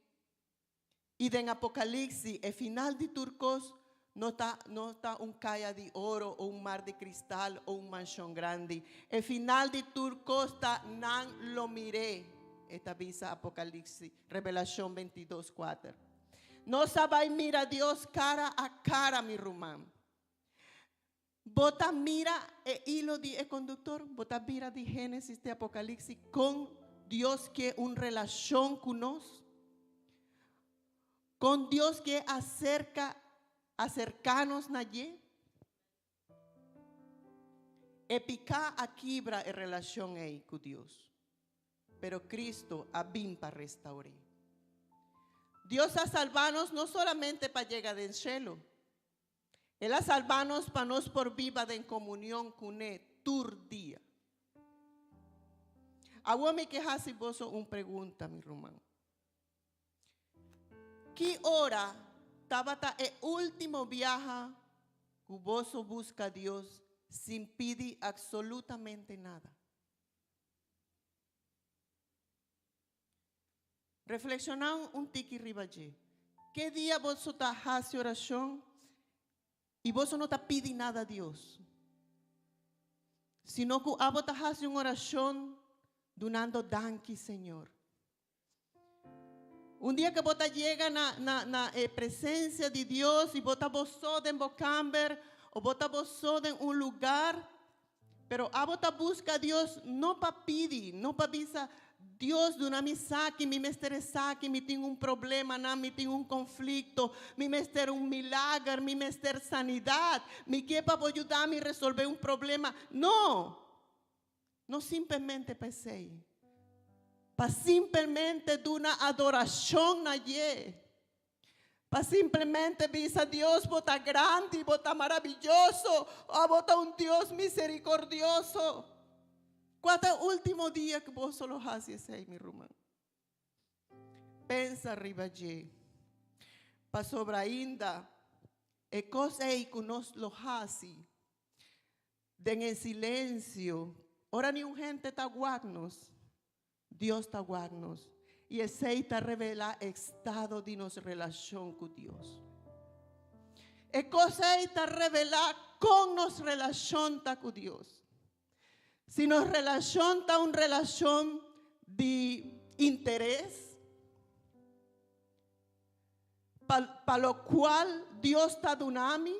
Y en Apocalipsis el final de Turcos no está un calle de oro o un mar de cristal o un mansión grande. El final de Turcos está nan lo miré. Esta visa Apocalipsis, Revelación 22:4. No sabe mira a Dios cara a cara, mi rumán. Bota mira el hilo de conductor, bota mira de Génesis de Apocalipsis con Dios que una relación con nos. Con Dios que acercanos nadie. Epica aquibra en relación ahí con Dios. Pero Cristo abim para restaurar. Dios a salvarnos no solamente para llegar del cielo. Él a salvarnos para nos por viva en comunión con Él tur día. Ahora me queja si vos una pregunta, mi román. ¿Qué hora estaba el último viaje que vos busca a Dios sin pedir absolutamente nada? reflexionar un tiki ribaye. ¿Qué día vos haces oración y vos no te pides nada a Dios? Sino que vos haces una oración donando danki, Señor. Un día que vos llega na presencia de Dios y vos vos en Bocamber o vos en un lugar, pero vos busca a Dios no para pedir, no para avisar, Dios, de una me saque, me saque, me tengo un problema, me tengo un conflicto, me mester un milagro, me mester sanidad, me quiere para ayudarme a resolver un problema. No simplemente pensé. Para simplesmente de uma adoração allí. Para simplesmente dizer a Deus, vos tá grande, vos tá maravilhoso, vos tá Deus misericordioso. Qual é o último dia que vos solo haces aí, meu irmão? Pensa arriba allí. Para sobre ainda, é coisa aí que nós lo hace. Den em silêncio. Ora nenhum gente tá guarnos. Dios está guardando y aceita revela estado de nuestra relación con Dios. Es cosa está revelar con nuestra relación con Dios. Si nuestra relación está una relación de interés, para lo cual Dios está donando,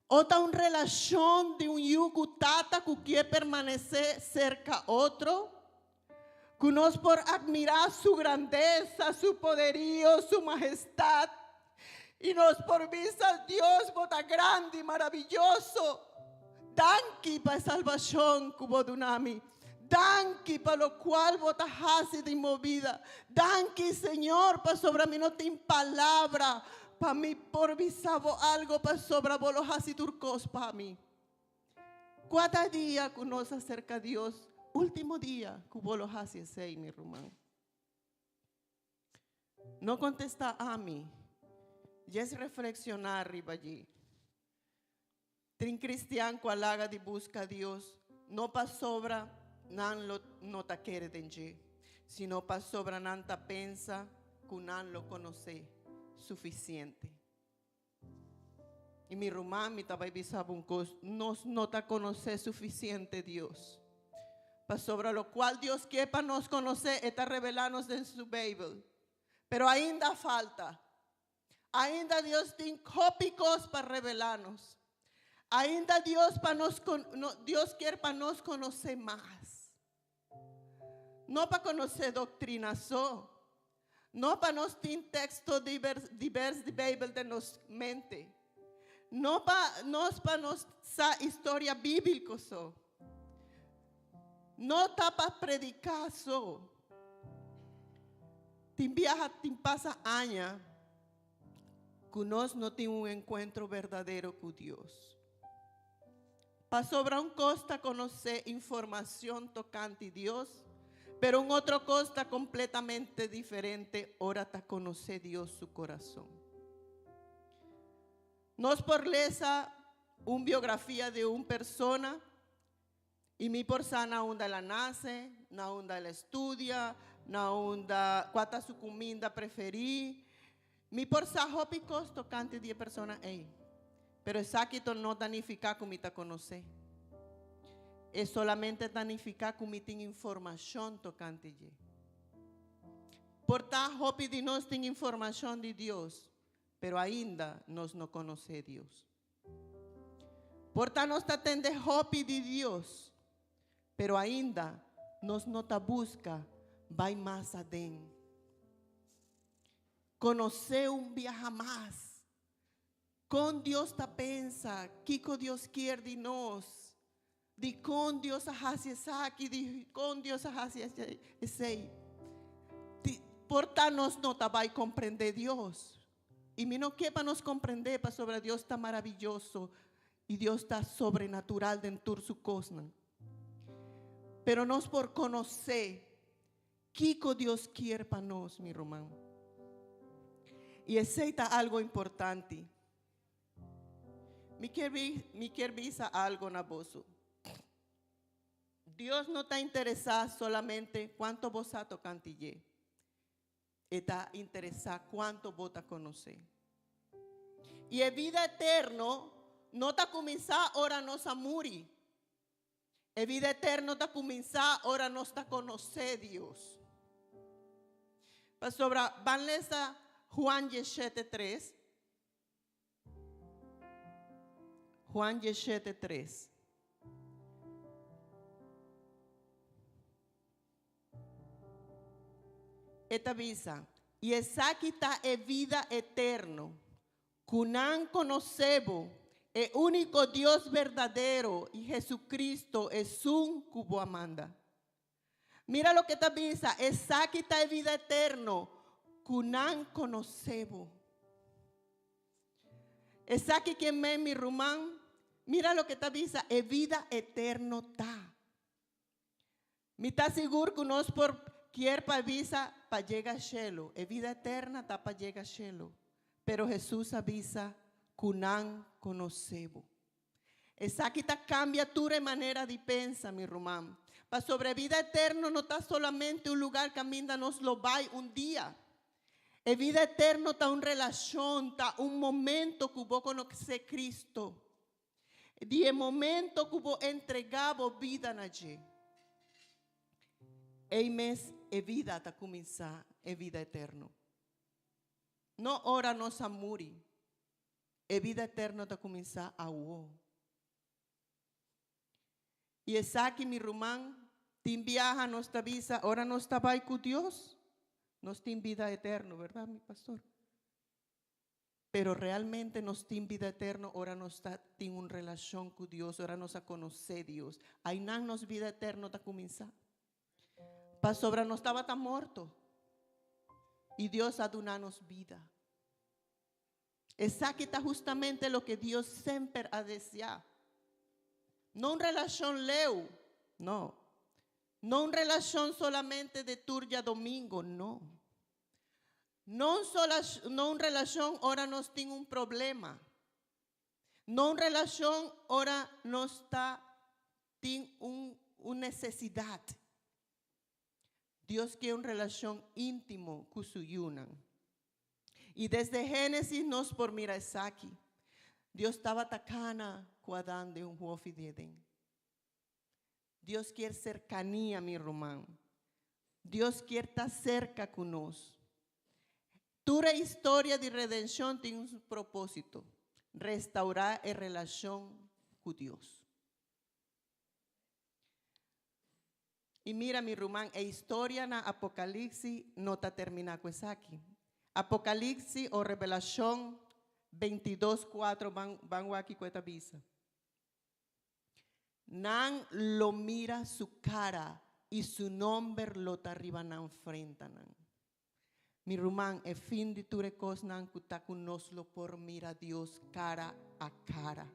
o está una relación de un yugo tata que quiere permanecer cerca a otro, que nos por admirar su grandeza, su poderío, su majestad, y nos por vista Dios bota grande y maravilloso. Danki para salvación cubo dunami. Danki para lo cual bota hace de movida. Danki, Señor, para sobre mí no ten palabra, para mí por visavo algo para sobre vos lo hace turcos para mí. Cada día que nos acerca a Dios, último día que vos lo haces ahí, mi hermano. No contesta a mí. Ya es reflexionar arriba allí. Trin cristiano que alaga de busca a Dios, no pa sobra nan lo no ta quiere denje, sino pa sobra nan ta pensa que nan lo conoce suficiente. Y mi rumán mi tabay bisaba un cos, no ta conoce suficiente Dios. Pa sobre lo cual Dios quiere para nos conocer, está revelarnos en su Biblia. Pero ainda falta. Ainda Dios tiene cópicos para revelarnos. Ainda Dios quiere para nos conocer más. No para conocer doctrinación. No para nos tener texto diversos de Biblia de nos mente. No para nos historia bíblica. No está para predicar só. Te viaja, te pasa años que nós no tenemos un encuentro verdadero con Dios. Para sobrar un costa conocer información tocante a Dios, pero un otro costa completamente diferente, ahora está conocer Dios su corazón. Nos por lesa una biografía de una persona, y mi por sana onda la nace, na onda la estudia, na onda cuál su comida preferí. Mi por sa hopi costo cante 10 personas ahí. Pero exacto no danificar como te conoce. Es solamente danificar como tiene información tocante allí. Por tal hopi de nos tiene información de Dios, pero ainda nos no conoce Dios. Por tal nos atende hopi de Dios, pero ainda nos no ta busca, vai más adentro. Conocer un viaja más. Con Dios ta pensa, Kiko Dios quiere de nos. De con Dios hace aquí, de con Dios hace ese. Por tal nos no ta va a comprender Dios. Y mi no que para nos comprender, para sobre Dios está maravilloso. Y Dios está sobrenatural dentro de su cosa. Pero nos por conocer, Kiko Dios quiere para nos, mi hermano. Y aceita algo importante. Me quiere visa algo na voz. Dios no está interesado solamente cuánto vos ha tocantille. está interesada cuánto vota conocer. Y la vida eterna no está comenzada ahora nos a morir. La vida eterna está comenzada ahora nos está conocer Dios. Pastor, van a leer Juan 17:3. Juan 17:3. Esta visa, y esa aquí está la vida eterna. Cunan conocebo el único Dios verdadero y Jesucristo es un cubo amanda. Mira lo que esta visa, esa aquí está la vida eterna. Cunan conocebo. Esa aquí que me mi rumán. Mira lo que esta visa, es vida eterna está. Me está seguro que nos por quier para visa para llegar a cielo. Es vida eterna está para llegar a cielo. Pero Jesús avisa, cunan conocebo. Esa aquí está cambia tu manera de pensar, mi rumán. Para sobre vida eterna no está solamente un lugar que nos lo va un día. La vida eterna está una relación, está un momento que vos conoces Cristo. De momento que vos entregado vida allí. El mes es vida está comenzar, es vida eterna. No ora nos a morir. Es vida eterna está comenzar a huir. Y es aquí mi rumán, te viaja nuestra visa, ahora no está ahí con Dios, nos tiene vida eterna, ¿verdad, mi pastor? Pero realmente nos tiene vida eterna, ahora nos está tiene una relación con Dios, ahora nos a conocer Dios. Ahí no nos vida eterna está comenzar. Pastor, no estaba tan muerto. Y Dios ha donado nos vida. Esa que está justamente lo que Dios siempre ha deseado. No una relación leu, no. No una relación solamente de turja domingo, no. No una relación ahora nos tiene un problema. No una relación ahora nos está tiene una necesidad. Dios quiere una relación íntimo con su yunan. Y desde Génesis nos por mira aquí. Dios estaba atacando cuadán de un huofi de Edén. Dios quiere cercanía, mi román. Dios quiere estar cerca con nosotros. Toda historia de redención tiene un propósito. Restaurar la relación con Dios. Y mira mi rumán, la historia en Apocalipsis no está terminada con eso aquí. Apocalipsis o Revelación 22:4 van aquí con esta visa. Nan lo mira su cara y su nombre lo está arriba nan frente nan. Mi rumán, el fin de tu recos nan kuta kunoslo por mira Dios cara a cara.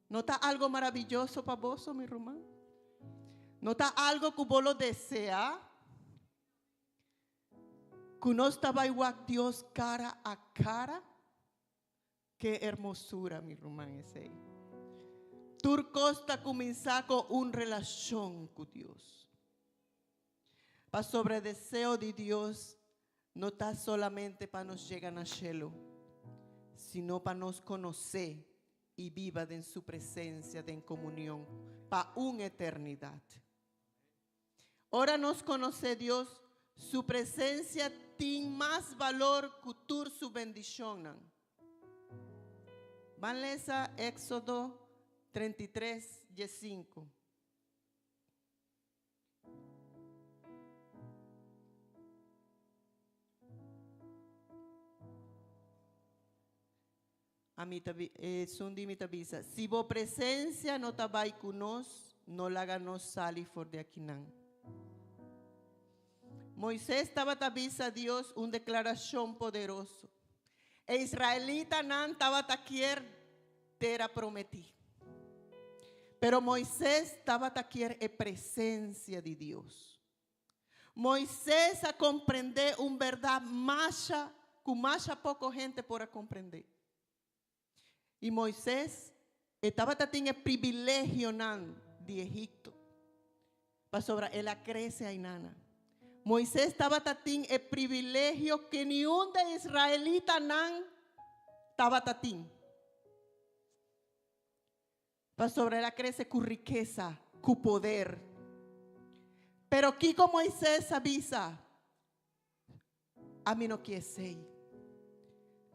¿No está algo maravilloso para vos, mi rumán? ¿No está algo que vos lo desea? Que no estaba igual Dios cara a cara. Qué hermosura, mi román, ese. Tu costa comenzar con una relación con Dios. Para sobre el deseo de Dios, no está solamente para nos llegar a cielo, sino para nos conocer y viva en su presencia, en comunión, para una eternidad. Ahora nos conoce Dios, su presencia tiene más valor que su bendición. Van a leer Éxodo 33:5. A mí sundi mi tabisa. Si vos presencia no tabai con nos, no la ganos salir for de aquí nan. Moisés estaba tabisa a Dios una declaración poderosa. E israelita nan estaba taquier tera prometí. Pero Moisés estaba taquier en presencia de Dios. Moisés a comprender una verdad masha, que masha poco gente por comprender. Y Moisés estaba teniendo el privilegio nan de Egipto. Para sobre él crece a inana. Moisés estaba tatín el privilegio que ni un de israelita nan estaba tatín. Para sobre la crece con riqueza, con poder. Pero aquí como Moisés avisa, a mí no quiere ser.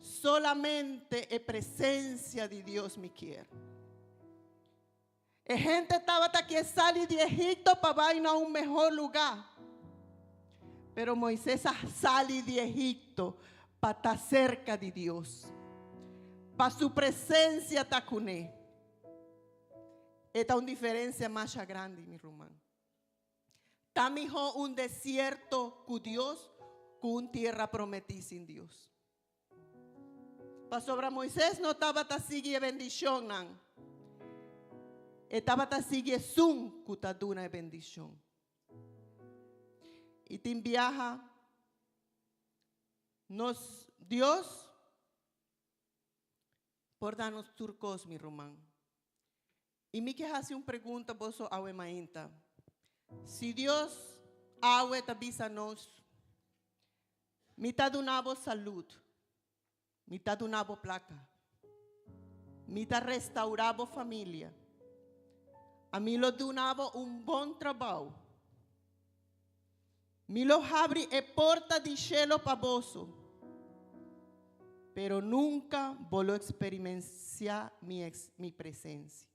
Solamente en presencia de Dios me quiere. La gente estaba hasta que salir de Egipto para ir a un mejor lugar. Pero Moisés sale de Egipto para estar cerca de Dios. Para su presencia estar con él. Esta es una diferencia más grande, mi hermano. Está mejor un desierto con Dios que una tierra prometida sin Dios. Para sobre Moisés no estaba hasta sigue bendición. Estaba hasta sigue sun que está dando una bendición. Y te viaja Dios por darnos turcos, mi román. Y me que hace una pregunta vos a mainta. Si Dios awe tabisa nos, mitad donavo salud, mitad donavo placa, mitad restauravo familia, a mí lo donavo un buen trabajo, mi lo abri e porta di cielo pa vosso, pero nunca volo experimentar mi presencia.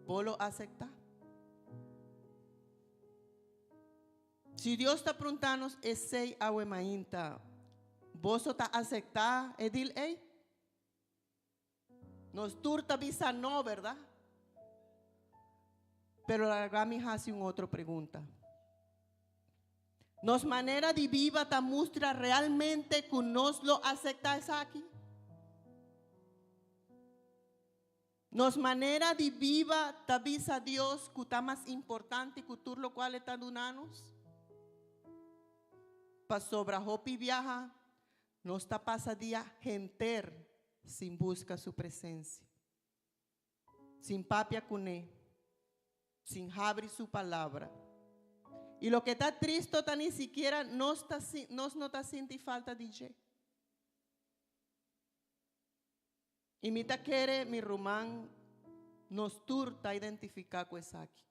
¿Volo aceptar? Si Dios está preguntando ese agua mainta, vos está aceptar y dile, hey, nos turta visa no, ¿verdad? Pero la Gami hace una otra pregunta. Nos manera de viva ta muestra realmente que nos lo aceptáis aquí. Nos manera de viva ta visa a Dios que está más importante que tú lo cual está dunanos. Pa sobra hopi viaja, no está pasa día genter sin busca su presencia. Sin papia cuné, sin abrir su palabra. Y lo que está triste está ni siquiera no está sintiendo falta de je. Y mi quiere mi román nos turta identificar con eso aquí.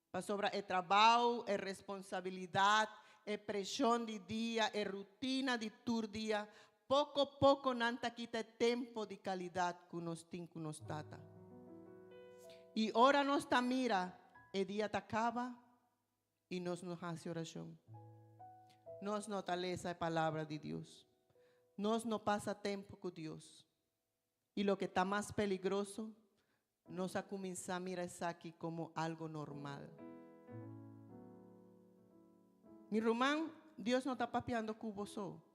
Para sobra el trabajo, el responsabilidad, el presión de día, el rutina de tu día, poco a poco nanta quita el tiempo de calidad que nos tiene que nos tata. Y ahora nos está mira, el día te acaba y nos hace oración. Nos fortalece la palabra de Dios. Nos no pasa tiempo con Dios. Y lo que está más peligroso, nos ha comenzado a mirar eso aquí como algo normal. Mi román, Dios no está papeando con vos,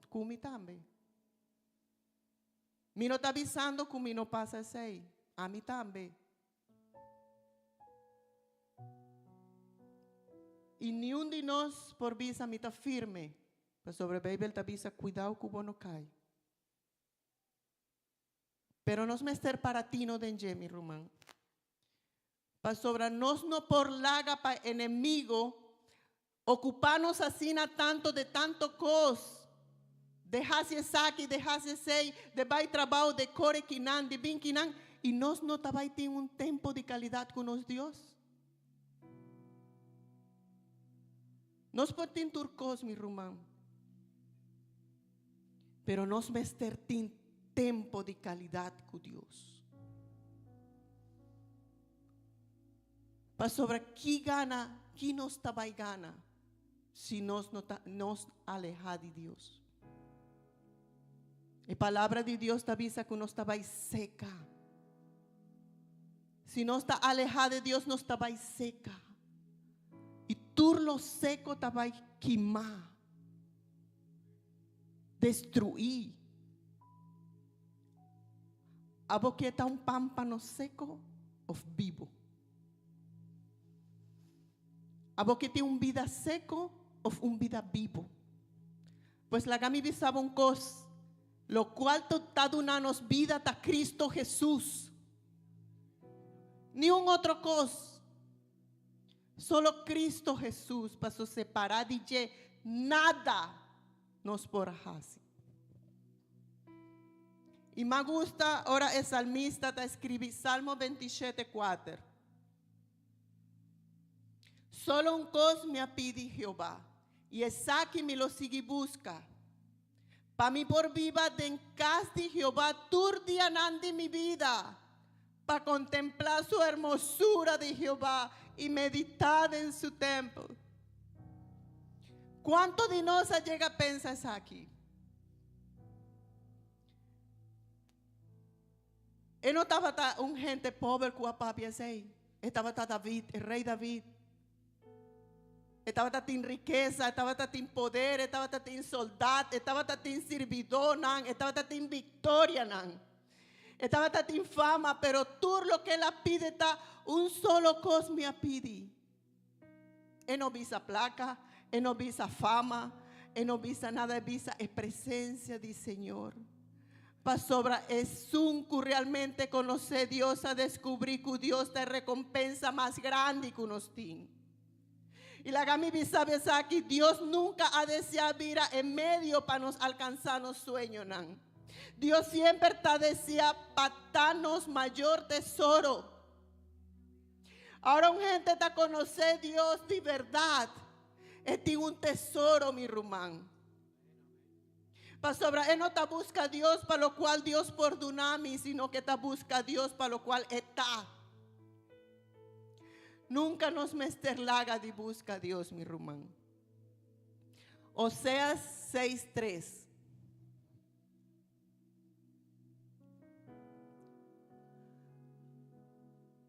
con mí también. Mi no está avisando que mi no pasa ese, a mí también. Y ni un de nos por visa mi está firme, pues sobre Biblia está visa cuidado que vos no cae. Pero nos mester para ti no denje, mi román. Para sobre nos no por laga para enemigo, ocuparnos así na tanto de tanto cos. Dejarse saque, dejarse sei, de vai trabajo de core quinan, de bin quinan, y nos no tabay tiene un tiempo de calidad con los Dios. Nos por tin turcos, mi román. Pero nos mester tin tiempo de calidad con Dios. Para sobre qui gana, qui nos tabay gana, si nos aleja de Dios. La palabra de Dios te avisa que nos tabay seca. Si no está alejada de Dios, nos tabay seca. Y tú lo seco tabay quemar, destruir. A vos que está un pámpano seco o vivo. A vos que tiene un vida seco o un vida vivo. Pues la gami visaba un cos, lo cual está dándonos vida hasta Cristo Jesús. Ni un otro cos. Solo Cristo Jesús para separar de nada nos porrase. E me gusta, ora o salmista está escrito Salmo 27:4. Solo un cos me pide Jehová, y esa que me lo sigue busca. Pa mí por viva de casa de Jehová, turdia de mi vida, para contemplar su hermosura de Jehová y meditar en su templo. ¿Cuánto de nosotros llega a pensar eso aquí? Él no estaba un gente pobre con a papi así. Estaba David, el rey David. Estaba en riqueza, estaba en poder, estaba en soldado, estaba en servidor, estaba en victoria, estaba en fama, pero tú lo que la pide está un solo cosa me pide. Él no visa placa, él no visa fama, él no visa nada, él visa es presencia del Señor. Pastora, es un que realmente conocer a Dios, a descubrir que Dios te recompensa más grande que unos tiene. Y la gami sabe que Dios nunca ha deseado ir en medio para nos alcanzar los sueños. Dios siempre está deseando para darnos mayor tesoro. Ahora un gente está a conocer a Dios de verdad. Es un tesoro, mi rumán. Pastora, él no te busca a Dios para lo cual Dios perdona, sino que te busca a Dios para lo cual está. Nunca nos mesterlaga de busca a Dios, mi rumán. Oseas 6:3.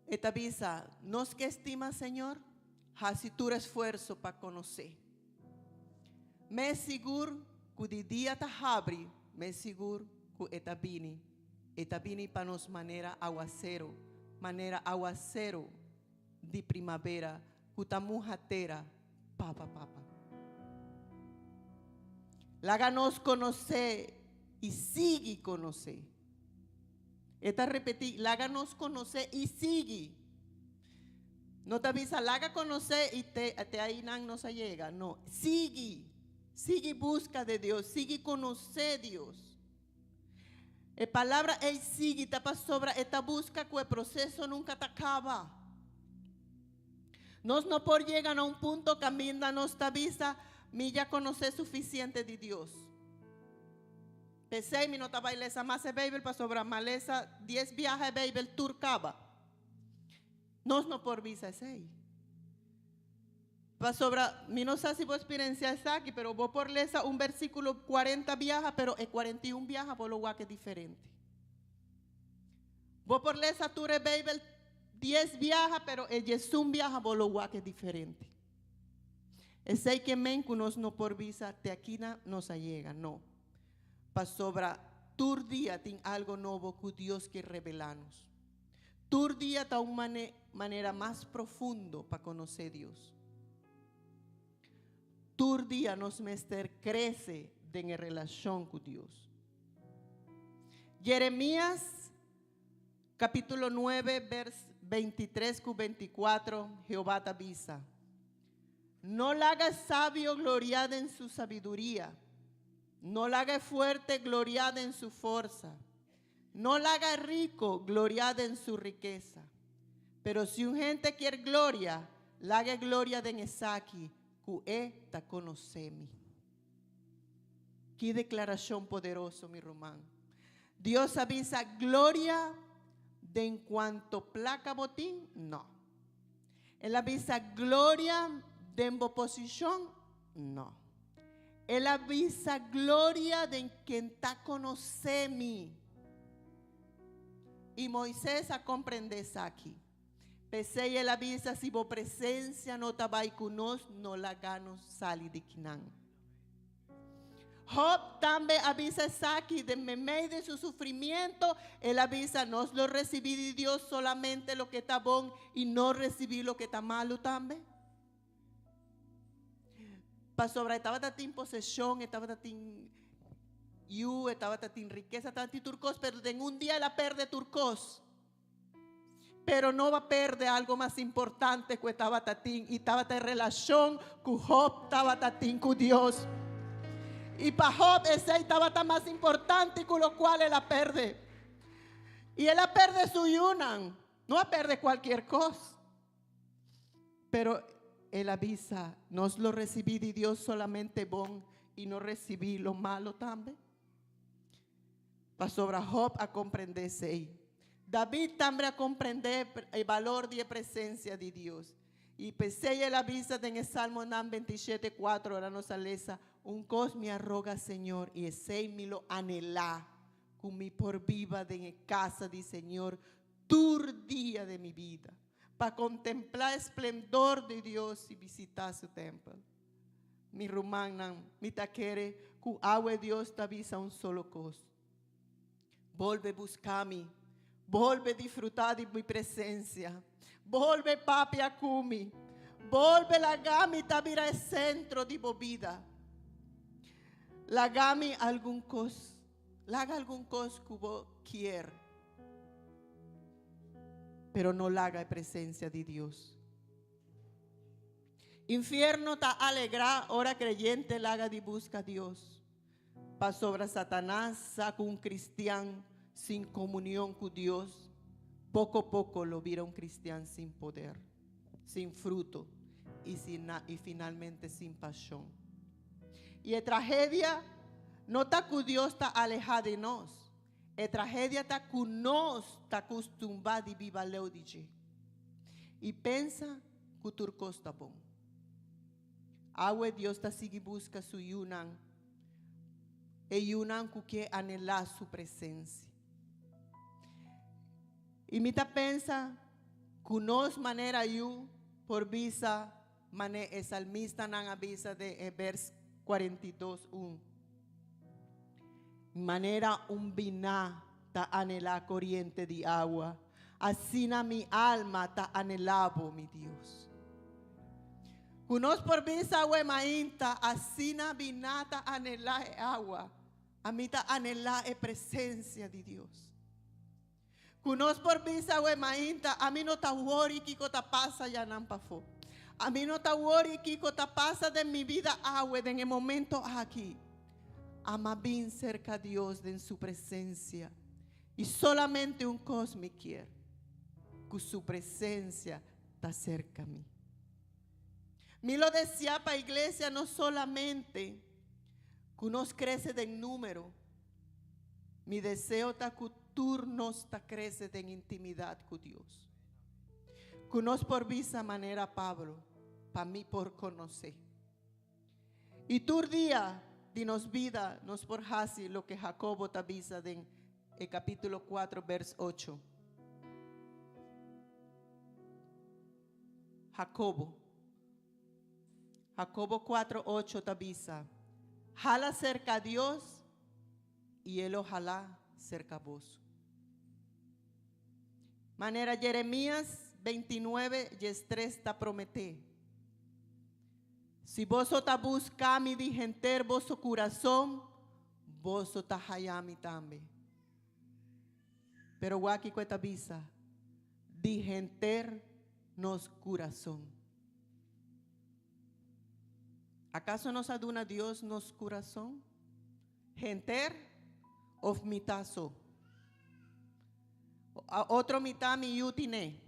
Esta visa, nos que estima, Señor, si tu esfuerzo para conocer. Me seguro que de día te abre, me seguro que esta vini para nos manera aguacero de primavera, cuta mujatera, papa. Laga nos conocer y sigue conocer. Esta repetir, laga nos conocer y sigue. No te avisa, laga conocer y te ahí no se llega. No, sigue busca de Dios, sigue conocer Dios. La palabra él sigue, está sobra, esta busca que el proceso nunca te acaba. Nos no por llegar a un punto que minda nos avisa, mi ya conocer suficiente de Dios. Pensé, mi no estaba ilesa más de Bible para sobra maleza 10 viajes de Bible turcaba. Nos no por visa ese. Para sobra, mi no sé si vos experiencia está aquí, pero vos por lesa un versículo 40 viaja, pero el 41 viaja por lo que es diferente. Vos por lesa tu Bible 10 viaja, pero el Jesús viaja por lo que es diferente. Ese que mencunos no por visa te aquí nos llega, no. Para sobra, tu día tiene algo nuevo que Dios quiere revelarnos. Tu día está una manera más profundo para conocer a Dios. Tu día nos mester crece en relación con Dios. Jeremías capítulo 9, vers 23-24, Jehová te avisa. No la haga sabio gloriada en su sabiduría, no la haga fuerte gloriada en su fuerza, no la haga rico gloriada en su riqueza. Pero si un gente quiere gloria, la haga gloria de Nesaki, que te conocemi. Qué declaración poderosa, mi román. Dios avisa gloria de en cuanto placa botín, no. Él avisa gloria de en oposición, no. Él avisa gloria de en quien te conocemi. Y Moisés a comprender aquí. Pese y él avisa si vos presencia no tabai con nos, no la ganos sali de Kinán. Job también avisa aquí de medio de su sufrimiento, él avisa nos lo recibí de Dios solamente lo que está bon y no recibí lo que está malo también. Pastora, estaba en posesión, estaba en estaba en riqueza, estaba en turcos, pero en un día la perde turcos. pero no va a perder algo más importante que estaba tatín, y estaba en relación con Job, estaba tatín con Dios. Y para Job ese estaba tan más importante, con lo cual él la perde. Y él la perde su yunan, no la perde cualquier cosa. Pero él avisa, no lo recibí de Dios solamente bon, y no recibí lo malo también. Para sobre Job a comprenderse. David también a comprender el valor de la presencia de Dios. Y pensé en la vista en el Salmo 27:4, ahora nos aleza, un cos me arroga Señor, y ese me lo anhelá, con mi por viva de casa de Señor, tur día de mi vida, para contemplar el esplendor de Dios y visitar su templo. Mi rumán, mi taquere, cu agua de Dios te avisa un solo cos. Volve a buscarme. Volve a disfrutar de mi presencia. Volve papi a cumi. Volve la gami tabira el centro de mi vida. La gami algún cos. Laga algún cos que vos quiere. Pero no laga en presencia de Dios. Infierno ta alegra, hora creyente laga de busca a Dios. Pa sobre Satanás saca un cristiano sin comunión con Dios. Poco a poco lo vira un cristiano sin poder, sin fruto y finalmente sin pasión. Y la tragedia no está que Dios está alejado de nosotros. La tragedia está que nosotros está acostumbrado a vivir lejos de Dios. Y pensa que tu costa bom. Agua Dios está sigue busca su yunan. E yunan que anhelar su presencia. Y mi ta pensa que nos manera yu por visa mane el salmista nan avisa de vers 42:1. Manera un biná ta anhela corriente de agua. Así na mi alma ta anhelabo mi Dios. Kunos por visa agua mainta, así na biná ta anhela agua. A mí ta anhela presencia de Dios. Kunos por visa agua mainta, a mí no ta worry kiko ta pasa ya nan pafo. A mí no ta worry kiko ta pasa de mi vida agua en el momento aquí. Ama bien cerca a Dios en su presencia. Y solamente un cos me quiere. Que su presencia está cerca a mí. Me lo decía para la iglesia no solamente que nos crece de número. Mi deseo está que turnos está crece de intimidad con Dios. Que nos por visa manera Pablo, para mí por conocer. Y tu día de nos vida nos por hasi lo que Jacobo te avisa en el capítulo 4, vers 8. Jacobo 4:8 te avisa. Jala cerca a Dios y Él ojalá cerca a vos. Manera Jeremías 29:3 te promete. Si vos ta busca mi digenter vosso corazón, vos ta hayami también. Pero guaki cuesta visa, digenter nos corazón. ¿Acaso nos aduna Dios nos corazón? Genter of mitazo. Otro mitad mi yutine.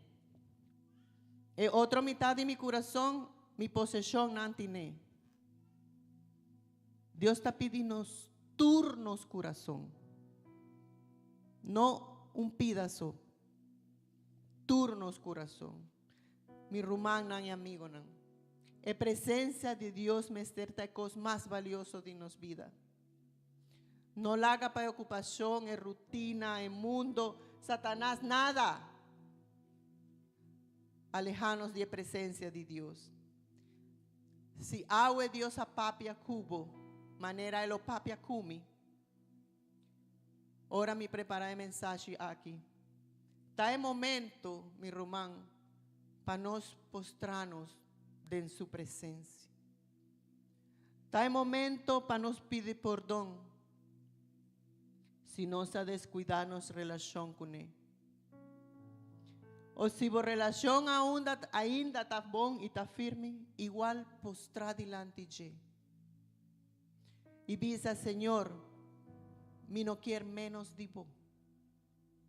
Otro mitad de mi corazón, mi posesión nantine. Dios está pidiendo turnos corazón. No un pedazo. Turnos corazón. Mi rumán nan y amigo nan. La presencia de Dios me esterta cos más valioso de nos vida. No la haga para ocupación, en rutina, en mundo, Satanás, nada. Alejanos de la presencia de Dios. Si agua Dios a papia cubo, manera el papia cumi. Ahora me prepara el mensaje aquí. Está el momento, mi román, para nos postrarnos en su presencia. Está el momento para nos pedir perdón si nos ha descuidado nuestra relación con Él. O se a relação ainda está bom e está firme, igual postrar delante de. E diz, Senhor, me não quer menos de vos,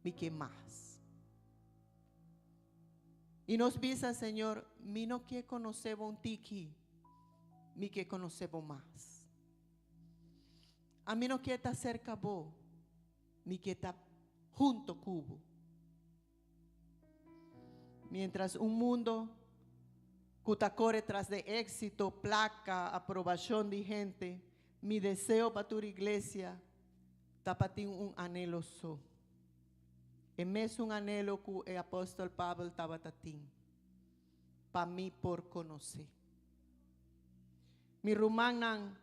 me quer mais. E nos diz, Senhor, me não quer conhecer um tiki, me quer conhecer mais. A mim não quer estar cerca de vos, me quer estar junto com vos. Mientras un mundo que corre tras de éxito, placa, aprobación de gente, mi deseo para tu iglesia está para ti un anhelo só. Es un anhelo que el apóstol Pablo estaba para ti, para mí por conocer. Mi rumanan,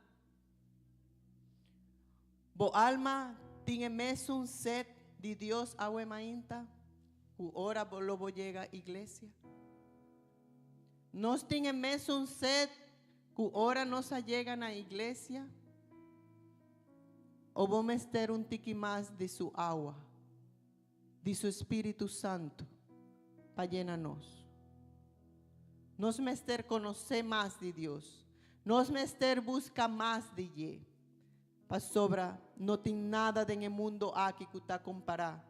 bo alma tiene mes un set de Dios agua mainta. Ora lobo llega a iglesia. Nos tenemos un set que ora nos llegan a iglesia. O vamos ter un tiki más de su agua, de su Espíritu Santo, para llenarnos. Nos mester conocer más de Dios. Nos mester busca más de Él. Para sobra, no tem nada en el mundo aquí que está comparado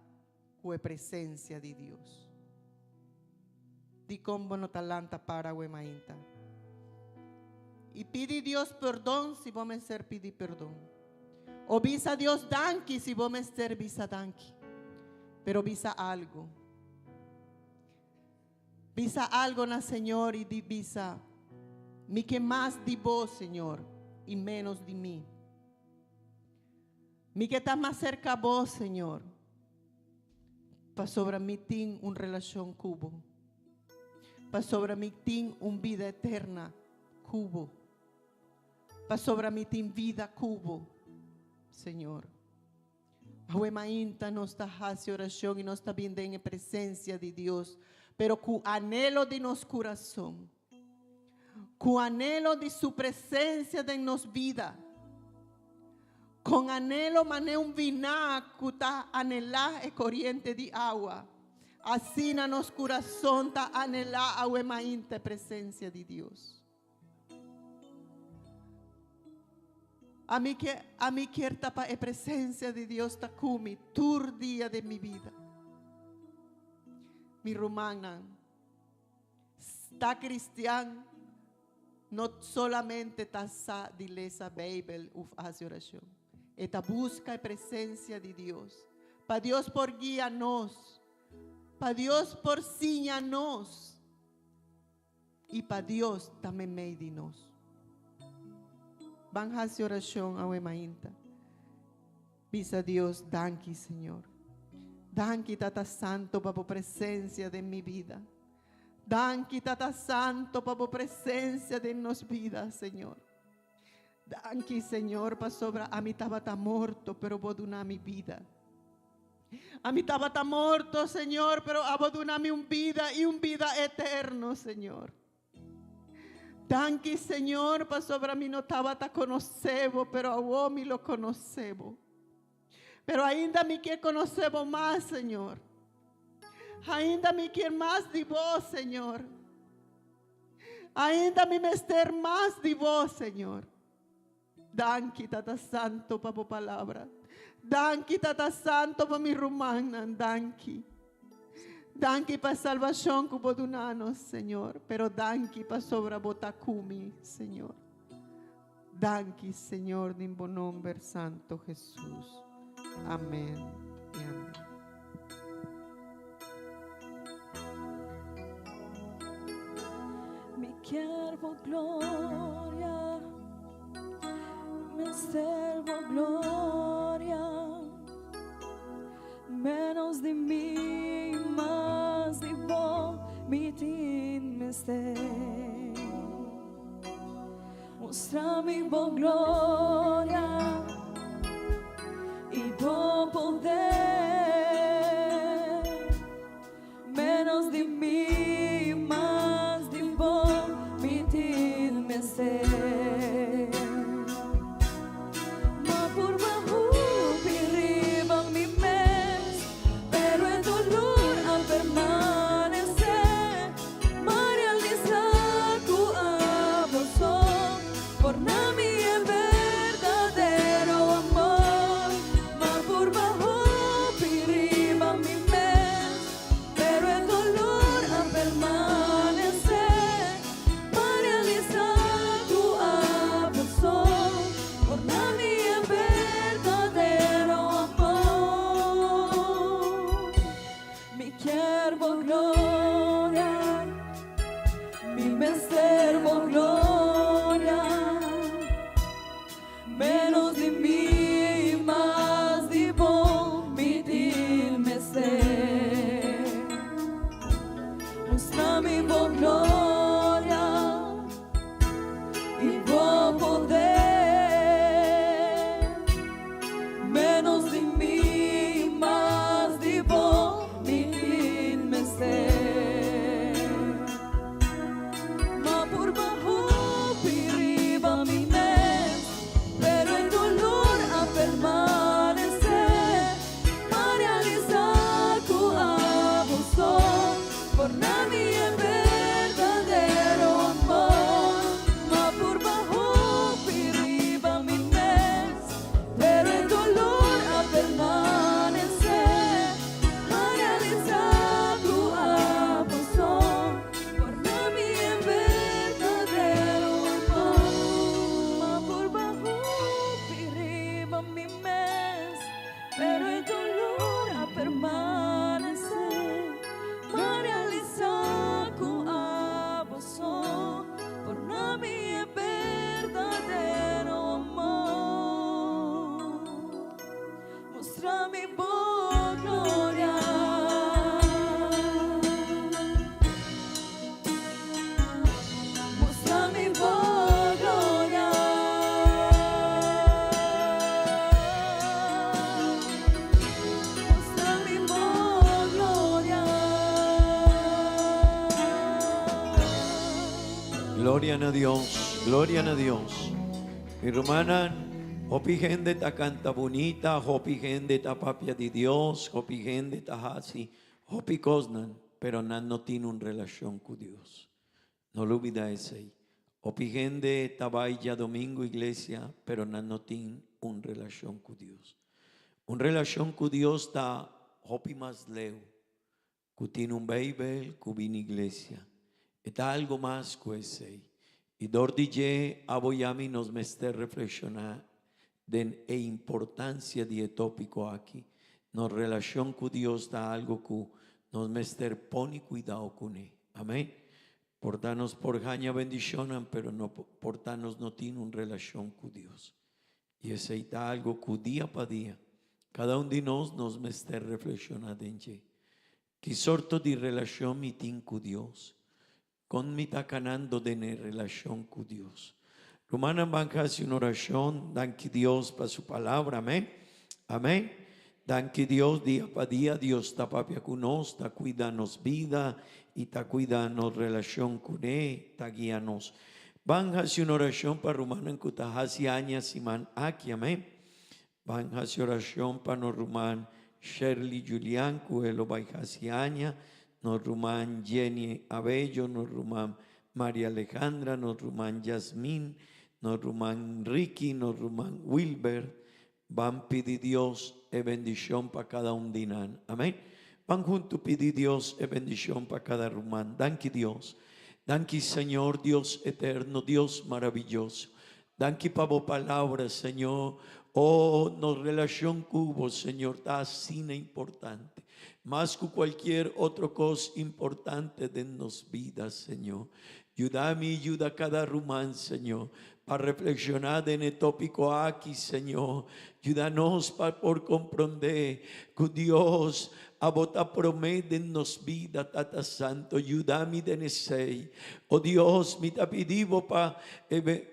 com a presença de Deus. De como no talanta para o mainta. E pede Deus perdão se vamos ser pedir perdão. O visa Deus danke se vamos ser visa danke. Pero visa algo. Visa algo na Senhor e de visa me que mais de vos, Senhor, e menos de mim. Me que está mais cerca a vos, Senhor. Para sobre mim tem uma relação cubo. Para sobre mim tem uma vida eterna cubo. Para sobre mim tem vida cubo, Senhor. A mainta nos está fazendo oração e nos está vindo em presença de Deus, pero com anelo de nosso coração, com anelo de sua presença em nossa vida. Con anhelo mané un vinaco ta anhelar e corriente de agua. Así na nos corazón ta anhelar a uemainte presencia de Dios. A mí quiere tapa e presencia de Dios ta cumi tur día de mi vida. Mi rumana está cristiano, no solamente ta sa de lesa Bibel uf hace oración. Esta busca a presencia de Dios. Para Dios por guía-nos. Para Dios por siña-nos. Y para Dios também meio de nós. Van a hacer oración a mainta. Visa Dios, danke Señor. Danke Tata Santo para a presencia de mi vida. Danke Tata Santo para a presencia de nos vida, Señor. Danke, Senhor, para sobra. A mim estava morto, pero vou donar minha vida. A mim estava morto, Senhor, pero vou donar minha vida e uma vida eterna, Senhor. Danke, Senhor, para sobra. Mim não estava conhecendo, pero a homem lo conhecebo. Pero ainda me quer conhecer mais, Senhor. Ainda me quer mais de vós, Senhor. Ainda me mester mais de vós, Senhor. Danke, Tata Santo, para a palavra. Danke, Tata Santo, para mi romana. Danke. Danke para a salvação que pode dar-nos, Senhor. Pero danke para sobre botacumi, Senhor. Danke, Senhor, em bom nome Santo Jesus. Amém e amém. Mi quero glória. Me servo gloria, menos de mí, más de vos, mi tin me ser. Mostra mi vos gloria y vos poder, menos de mí, más de vos, mi tin me ser. Permanecer muestra mi voz gloria. Muestra mi voz gloria. Muestra mi voz gloria. Gloria a Dios, gloria a Dios. Mi hermana, hopi gente ta canta bonita, hopi gente ta papia de Dios, hopi gente ta hasi, hopi cosnan, pero no tiene una relación con Dios. No lo olvides ahí. Hopi gente ta vaya domingo iglesia, pero no tiene una relación con Dios. Una relación con Dios ta hopi más leo, que tiene un Bible, que viene iglesia. Está algo más que ese. Y dordije aboyami nos meste reflexionar de la importancia de tópico aquí. Nos relación con Dios está algo que nos meste pone cuidado con él. Amén. Portarnos por jaña bendicionan, pero no portarnos no tiene una relación con Dios. Y ese está algo que día para día, cada uno de nos meste reflexionar en él. ¿Qué sorto de relación mi tiene con Dios? Con mi tacanando de la relación con Dios. Romana banca hace una oración, dan que Dios para su palabra, amén. Amén. Dan que Dios día para día, Dios está papia con nos, está cuidando vida y está cuidando relación con él, está guiándonos. Van hace una oración para Romana en que está hace años y man aquí, amén. Van hace oración para nos Román Shirley Julián, que lo va hace años. Nos rumán Jenny Abello, nos rumán María Alejandra, nos rumán Yasmín, nos rumán Ricky, nos rumán Wilber. Van pedir Dios e bendición para cada un dinan. Amén. Van juntos pedir Dios e bendición para cada rumán. Danke Dios. Danke Señor Dios eterno, Dios maravilloso. Danke para vos palabras, Señor. Oh, nos relación con vos, Señor, está así importante. Más que cualquier otra cosa importante de nos vidas, Señor. Ayúdame y ayuda a cada rumán, Señor, para reflexionar en el tópico aquí, Señor. Ayúdanos por comprender que Dios a vota promete en nos vida, Tata Santo. Ayúdame de nesei. Oh Dios, me te pedimos para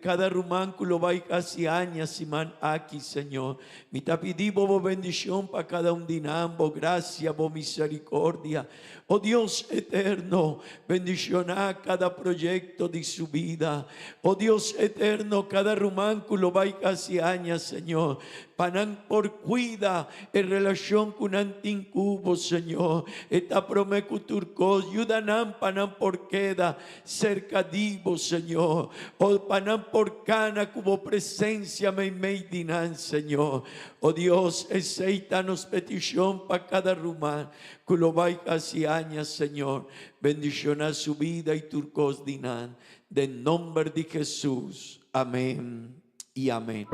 cada rumán que lo va casi años y man aquí, Señor. Me te pedimos bendición para cada un dinambo, gracia, misericordia. Oh Dios eterno, bendición a cada proyecto de su vida. Oh Dios eterno, cada rumán que lo va casi años, Señor. Panan por cuida en relación con antincubo, Señor. Esta promesa turcos, ayudan panan por queda cerca divo, Señor. O panan por cana como presencia me dinan, Señor. Oh Dios, aceitanos petición para cada rumán que lo va casi años, Señor. Bendición a su vida y turcos dinan. De nombre de Jesús. Amén y amén.